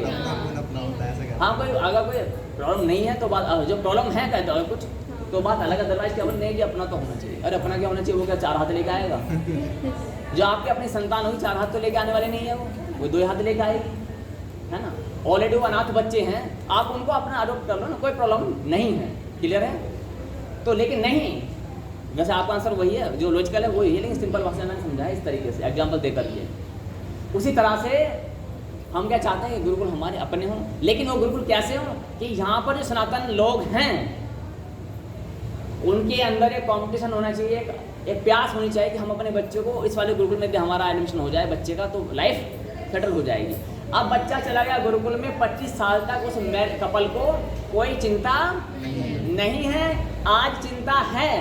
हाँ कोई अगर कोई प्रॉब्लम नहीं है तो बात, जो प्रॉब्लम है कहते हो कुछ तो बात अलग, अदरवाइज क्या बोल नहीं कि अपना तो होना चाहिए। अरे अपना क्या होना चाहिए? वो क्या 4 हाथ लेके आएगा? जो आपकी अपनी संतान होगी 4 हाथ तो लेके आने वाले नहीं है, वो 2 हाथ लेके आएगी, है ना। ऑलरेडी वो अनाथ बच्चे हैं, आप उनको अपना अडॉप्ट कर लो ना, कोई प्रॉब्लम नहीं है। क्लियर है? तो लेकिन नहीं, वैसे आपका आंसर वही है, जो लॉजिकल है वही है, लेकिन सिंपल भाषा में मैंने समझाया इस तरीके से एग्जाम्पल दे करके। उसी तरह से हम क्या चाहते हैं कि गुरुकुल हमारे अपने हों, लेकिन वो गुरुकुल कैसे हों कि यहाँ पर जो सनातन लोग हैं उनके अंदर एक कंपटीशन होना चाहिए, एक प्यास होनी चाहिए कि हम अपने बच्चों को इस वाले गुरुकुल में भी हमारा एडमिशन हो जाए बच्चे का, तो लाइफ सेटल हो जाएगी। अब बच्चा चला गया गुरुकुल में, 25 साल तक उस कपल को कोई चिंता नहीं है, आज चिंता है।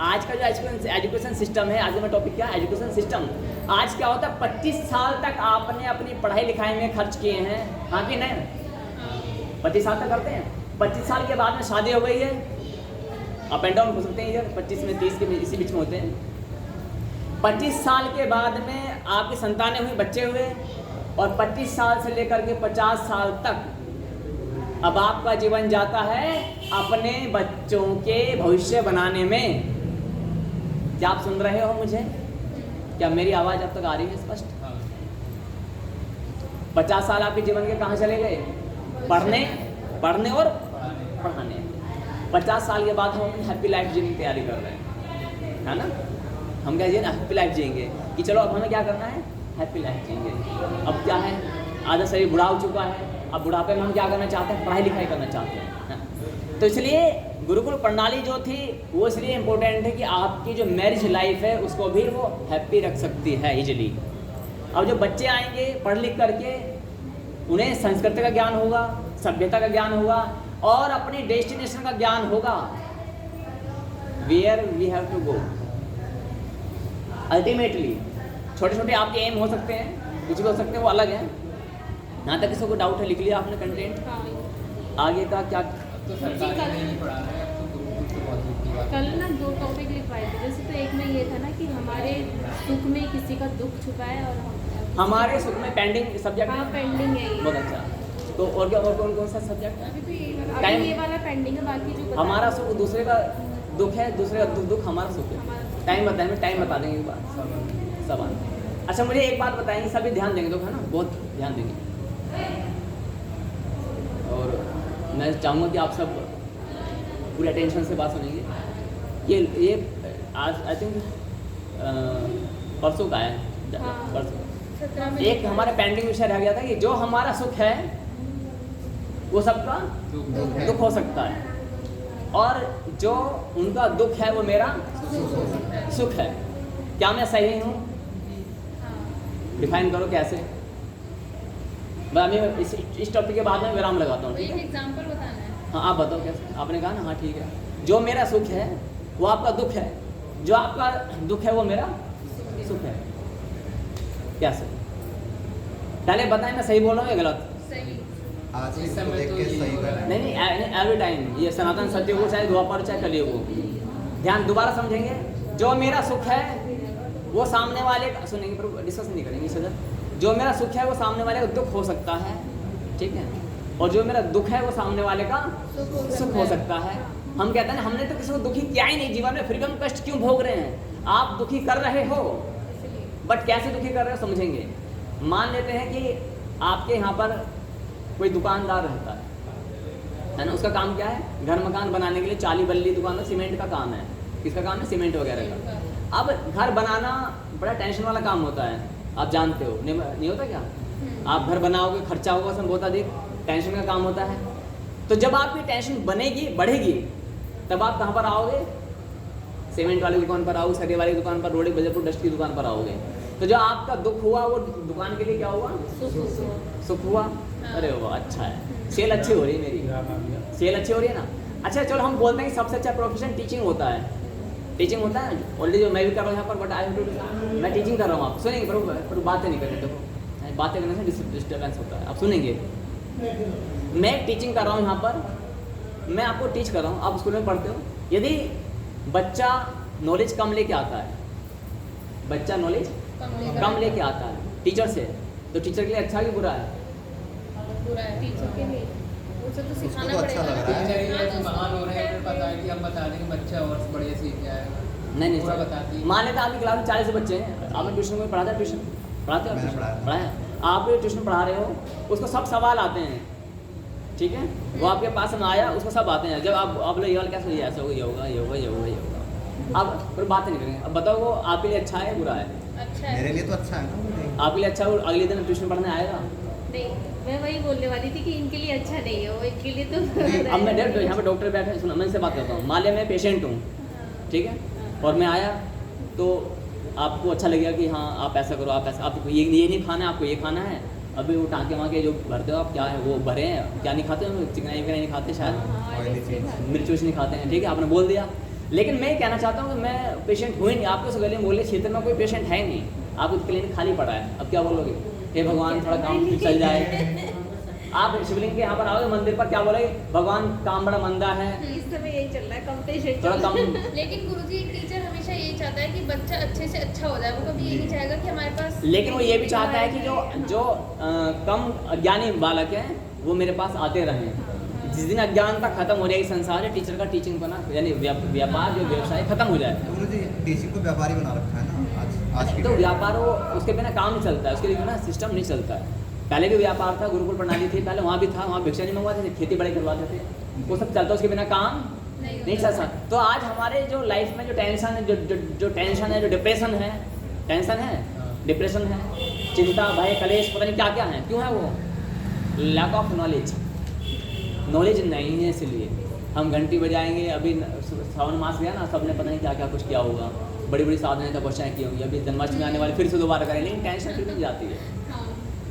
आज का जो एजुकेशन सिस्टम है, आज का टॉपिक क्या है, एजुकेशन सिस्टम। आज क्या होता है, 25 साल तक आपने अपनी पढ़ाई लिखाई में खर्च किए हैं, हाँ कि नहीं? 25 साल तक करते हैं। 25 साल के बाद में शादी हो गई है, अप एंड डाउन हो सकते हैं इधर, 25 में 30 के इसी बीच में होते हैं। 25 साल के बाद में आपकी संतानें हुई, बच्चे हुए, और 25 साल से लेकर के 50 साल तक अब आपका जीवन जाता है अपने बच्चों के भविष्य बनाने में। क्या आप सुन रहे हो मुझे? क्या मेरी आवाज़ अब तक आ रही है स्पष्ट? 50 साल आपके जीवन के कहाँ चले गए? पढ़ने और पढ़ाने। 50 साल के बाद हम अपनी हैप्पी लाइफ जीने की तैयारी कर रहे हैं, है ना? हम क्या जिए ना, हैप्पी लाइफ जिएंगे कि चलो अब हमें क्या करना है, हैप्पी लाइफ जिएंगे। अब क्या है, आधा शरीर बुढ़ा हो चुका है, अब बुढ़ापे में हम क्या करना चाहते हैं, पढ़ाई लिखाई करना चाहते हैं। तो इसलिए गुरुकुल प्रणाली जो थी वो इसलिए इम्पोर्टेंट है कि आपकी जो मैरिज लाइफ है उसको भी वो हैप्पी रख सकती है इजीली। अब जो बच्चे आएंगे पढ़ लिख करके, उन्हें संस्कृति का ज्ञान होगा, सभ्यता का ज्ञान होगा और अपनी डेस्टिनेशन का ज्ञान होगा, where we have to go. Ultimately छोटे छोटे आपके एम हो सकते हैं, कुछ भी हो सकते हैं, वो अलग हैं। यहाँ तक किसी को डाउट है, लिख लिया आपने कंटेंट, आगे का क्या? तो सरकारी में नहीं पढ़ा रहे हैं, अब तो गुरुकुल तो बहुत दूर की बात है। कल ना 2 टॉपिक लिखवाए थे, जैसे तो एक में ये था ना कि हमारे सुख में किसी का दुख छुपा है और हमारे सुख में पेंडिंग सब्जेक्ट। हाँ, पेंडिंग है ये। बहुत अच्छा। तो और क्या, और कौन कौन सा सब्जेक्ट? अभी तो ये टाइम- ये वाला पेंडिंग है, बाकी जो बता- हमारा सुख दूसरे का दुख है, दूसरे का दुख हमारा सुख है। हमारा- टाइम बताएंगे, टाइम बता देंगे एक बार सब आने। अच्छा मुझे एक बात बताएंगे, सभी ध्यान देंगे, तो है ना, बहुत ध्यान देंगे। और मैं चाहूँगा कि आप सब पूरे अटेंशन से बात सुनेंगे। ये आज आई थिंक परसों का है, हाँ। परसों 17 में एक हमारा पेंडिंग विषय रह गया था कि जो हमारा सुख है वो सबका दुख हो सकता है, और जो उनका दुख है वो मेरा सुख है। क्या मैं सही हूँ? डिफाइन करो कैसे। मैं इस टॉपिक के बाद में विराम लगाता हूँ, ठीक एक है? एग्जांपल बताना है। हाँ आप बताओ कैसे। आपने कहा ना, हाँ ठीक है, जो मेरा सुख है वो आपका दुख है, जो आपका दुख है वो मेरा सुख है। कैसे? पहले बताएं मैं सही बोल रहा हूँ या गलत? सही। आज इस इसको समय देख तो के ये सही होगा। कर नहीं एवरी टाइम, ये सनातन सत्य हो, चाहे द्वापर चाहे कलयुग हो। ध्यान दोबारा समझेंगे, जो मेरा सुख है वो सामने वाले का, सुनेंगे पर डिस्कस नहीं करेंगे सदर। जो मेरा सुख है वो सामने वाले का दुख हो सकता है, ठीक है? और जो मेरा दुख है वो सामने वाले का सुख हो सकता है। हम कहते हैं ना, हमने तो किसी को दुखी किया ही नहीं जीवन में, फिर भी हम कष्ट क्यों भोग रहे हैं? आप दुखी कर रहे हो, बट कैसे दुखी कर रहे हो समझेंगे। मान लेते हैं कि आपके यहाँ पर कोई दुकानदार रहता है ना, उसका काम क्या है, घर मकान बनाने के लिए चाली बल्ली दुकान है, सीमेंट का काम है। किसका काम है? सीमेंट वगैरह का। अब घर बनाना बड़ा टेंशन वाला काम होता है, आप जानते हो, नहीं होता क्या? आप घर बनाओगे, खर्चा होगा उसमें बहुत अधिक, टेंशन का काम होता है। तो जब आपकी टेंशन बनेगी, बढ़ेगी, तब आप कहाँ पर आओगे? सीमेंट वाली दुकान पर आओगे, सरिया वाली दुकान पर, रोड़ी बजरपुर डस्ट की दुकान पर आओगे। तो जो आपका दुख हुआ वो दुकान के लिए क्या हुआ? सुख हुआ। अरे वाह, अच्छा है, सेल अच्छी हो रही है मेरी, सेल अच्छी हो रही है ना। अच्छा चलो हम बोलते हैं कि सबसे अच्छा प्रोफेशन टीचिंग होता है। टीचिंग होता है ऑलरेडी, जो मैं भी कर रहा हूँ यहाँ पर, बट आई हैव टू, मैं टीचिंग कर रहा हूँ। आप सुनेंगे पर बातें नहीं करेंगे, देखो बातें करने से डिस्टर्बेंस होता है। आप सुनेंगे, मैं टीचिंग कर रहा हूँ यहाँ पर, मैं आपको टीच कर रहा हूँ, आप स्कूल में पढ़ते हो। यदि बच्चा नॉलेज कम लेके आता है, बच्चा नॉलेज कम लेके आता है टीचर से, तो टीचर के लिए अच्छा कि बुरा है? बुरा है टीचर के लिए, उसे तो सिखाना तो अच्छा पड़ेगा। लग रहा है। टीचर ही ऐसे महान हो रहे हैं, फिर पता है कि हम बता देंगे बच्चा और बढ़िया सीख जाएगा। नहीं पूरा सर, बताती है। मान लेते हैं आपकी क्लास में 40 बच्चे हैं, आपने ट्यूशन में पढ़ाते हैं, ट्यूशन पढ़ाते हो? मैंने पढ़ाया। पढ़ाया। आप ट्यूशन पढ़ा रहे हो, उसको सब सवाल आते हैं, ठीक है? वो आपके पास में आया, उसको सब आते हैं। जब आप लोग ये वाला कैसे, ये ऐसा होगा, ये होगा, ये होगा, ये होगा, ये होगा, अब फिर बात नहीं करेंगे। अब बताओ वो आपके लिए अच्छा है बुरा है? अच्छा है। मेरे लिए तो अच्छा है ना। आपके लिए अच्छा है, वो अगले दिन ट्यूशन पढ़ने आएगा। नहीं, मैं वही बोलने वाली थी कि इनके लिए अच्छा नहीं है, वो इनके लिए तो अब मैं यहाँ पे डॉक्टर बैठे, सुना मैं इनसे बात करता हूँ। मान लिया मैं पेशेंट हूँ, ठीक है, और मैं आया तो आपको अच्छा लगेगा कि हाँ आप ऐसा करो, आप ऐसा, आपको ये नहीं खाना है, आपको ये खाना है, अभी वो टाँके वाँके जो भरते हो आप, क्या है वो भरे हैं, क्या नहीं खाते हो, चिकनाई विकनाई नहीं खाते शायद, ऑयली चीज। मिर्च उर्च नहीं खाते हैं, ठीक है, आपने बोल दिया। लेकिन मैं ये कहना चाहता हूँ कि मैं पेशेंट हुई नहीं, आपको उस गली में बोले क्षेत्र में कोई पेशेंट है नहीं, आपको क्लिनिक खाली पड़ा है, अब क्या बोलोगे? हे भगवान थोड़ा काम चल जाए। आप शिवलिंग के यहाँ पर आओगे मंदिर पर, क्या बोलोगे? भगवान काम बड़ा मंदा है, इस समय यही चल रहा है, कंपटीशन थोड़ा कम। लेकिन गुरुजी एक टीचर हमेशा यही चाहता है कि बच्चा अच्छे से अच्छा हो जाए, वो कभी ये नहीं चाहेगा कि हमारे पास। लेकिन वो ये भी चाहता है कि जो कम अज्ञानी बालक हैं वो मेरे पास आते रहें। जिस दिन अज्ञानता खत्म हो जाएगी संसार है, टीचर का टीचिंग बना यानी व्यापार जो व्यवसाय खत्म हो जाए, तो मुझे टीचिंग को व्यापारी बना रखा है ना आज की तो व्यापार वो उसके बिना काम नहीं चलता है, उसके लिए बिना सिस्टम नहीं चलता है। पहले भी व्यापार था, गुरुकुल प्रणाली थी, पहले वहाँ भी था, वहाँ भिक्षा नहीं मंगवाते थे, खेती बड़े करवाते थे, वो सब चलता, उसके बिना काम नहीं चल सकता। तो आज हमारे जो लाइफ में जो टेंशन है, जो टेंशन है, जो डिप्रेशन है, टेंशन है, डिप्रेशन है, चिंता, भय, कलेश, पता नहीं क्या क्या है, क्यों है वो? लैक ऑफ नॉलेज, नॉलेज नहीं है, इसलिए हम घंटी बजाएंगे। अभी श्रावण मास गया ना, सबने पता नहीं क्या क्या कुछ किया होगा, बड़ी बड़ी साधनाएं तपस्याएं की होंगी, अभी जन्माष्टमी आने वाली, फिर से दोबारा करें, लेकिन टेंशन फिर नहीं जाती है।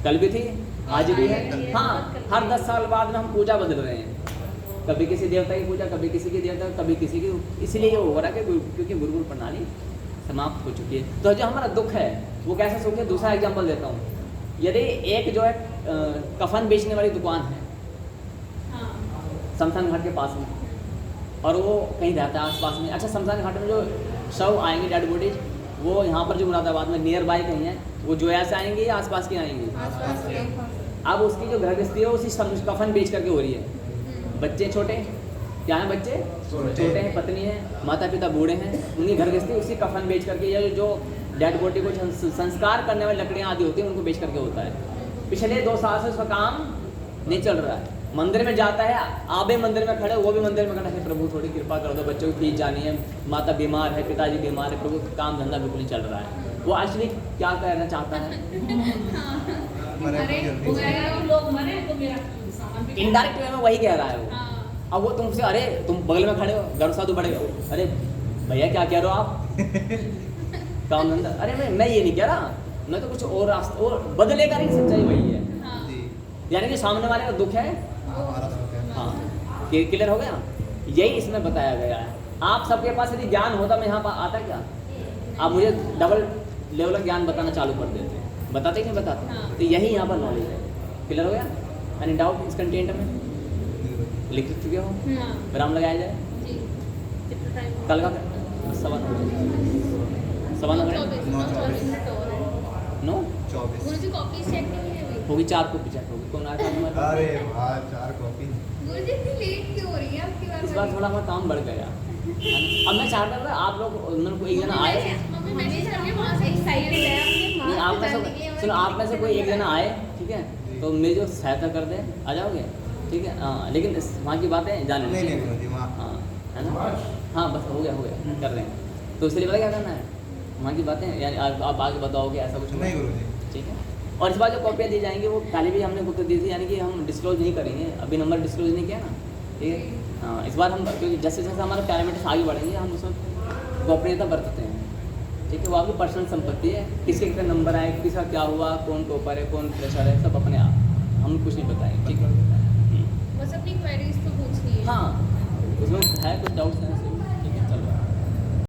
कल भी थी, आज भी है, हाँ, हर 10 साल बाद में हम पूजा बदल रहे हैं, कभी किसी देवता की पूजा, कभी किसी की देवता, कभी किसी की, इसलिए ये हो रहा है कि क्योंकि गुरुकुल प्रणाली समाप्त हो चुकी है। तो जो हमारा दुख है वो कैसे सुख है? दूसरा एग्जाम्पल देता हूँ, यदि एक जो है कफन बेचने वाली दुकान है शमशान घाट के पास में, और वो कहीं रहता है आसपास में, अच्छा शमशान घाट में जो शव आएंगे, डेड बॉडीज, वो यहाँ पर जो मुरादाबाद में नियर बाई कहीं है, वो जोया से आएंगे या आसपास की आएंगी? अब उसकी जो गृहस्थी है उसी कफन बेच करके हो रही है। बच्चे छोटे, क्या हैं बच्चे? छोटे हैं, पत्नी है, माता पिता बूढ़े हैं, उनकी गृहस्थी उसी कफन बेच करके, या जो डेड बॉडी को संस्कार करने वाली लकड़ियाँ आदि होती हैं उनको बेच करके होता है। पिछले 2 साल से उसका काम नहीं चल रहा है। मंदिर में जाता है, आप भी मंदिर में खड़े, वो भी मंदिर में खड़ा है, प्रभु थोड़ी कृपा कर दो, बच्चों की फीस जानी है, माता बीमार है, पिताजी बीमार है, प्रभु काम धंधा बिल्कुल नहीं चल रहा है। वो एक्चुअली क्या करना चाहता है? इनडायरेक्ट वे में वही कह रहा है वो। अब वो तुमसे, अरे तुम बगल में खड़े हो, घर साधु बड़े हो, अरे भैया क्या कह रहे हो आप? काम धंधा, अरे मैं ये नहीं कह रहा, मैं तो कुछ और रास्ता और बदलेगा नहीं, सच्चाई वही है। यानी कि सामने वाले का दुख है, हाँ, क्लियर हो गया? यही इसमें बताया गया है। आप सबके पास यदि ज्ञान होता, मैं यहाँ पर आता क्या? आप मुझे डबल लेवल का ज्ञान बताना चालू कर देते, बताते कि नहीं बताते? तो यही यहाँ पर नॉलेज है। क्लियर हो गया? एनी डाउट इस कंटेंट में? लिख चुके हो? विराम लगाया जाए? कल का 9:24 होगी, 4 कॉपी चेक होगी, कौन आया था हमारे पास? अरे वाह, 4 कॉपी। गुरुजी इतनी लेट क्यों हो रही है आपकी बात? इस बार थोड़ा हमारा काम बढ़ गया। अब मैं चाहता था आप लोग उन्होंने कोई एक जना आए, मम्मी मैसेज करके वहाँ से एक्साइटेड है नहीं आप में से सुनो, आप में से कोई एक जना आए, ठीक है, तो मेरी जो सहायता कर दे, आ जाओगे, ठीक है? हाँ, लेकिन वहाँ की बातें जान नहीं नहीं गुरुजी, वहाँ हाँ, है ना? हाँ, बस हो गया कर रहे हैं। तो इसलिए पता क्या करना है, वहाँ की बातें, यानी आप आगे बताओगे ऐसा कुछ नहीं गुरुजी, ठीक है? और इस बार जो कॉपियाँ दी जाएंगी वो पहले भी हमने बुक दी थी, यानी कि हम डिस्क्लोज नहीं करेंगे, अभी नंबर डिस्क्लोज नहीं किया ना, ठीक है? हाँ, इस बार हम, क्योंकि जैसे जैसे हमारे पैरामीटर्स आगे बढ़ेंगे हम उसमें गोपनीयता बरतते हैं, ठीक है? वो आपकी पर्सनल संपत्ति है, किसके कितने नंबर आए, किसका क्या हुआ, कौन टॉपर है, कौन फ्रेशर है, सब अपने आप, हम कुछ नहीं बताएंगे, ठीक है?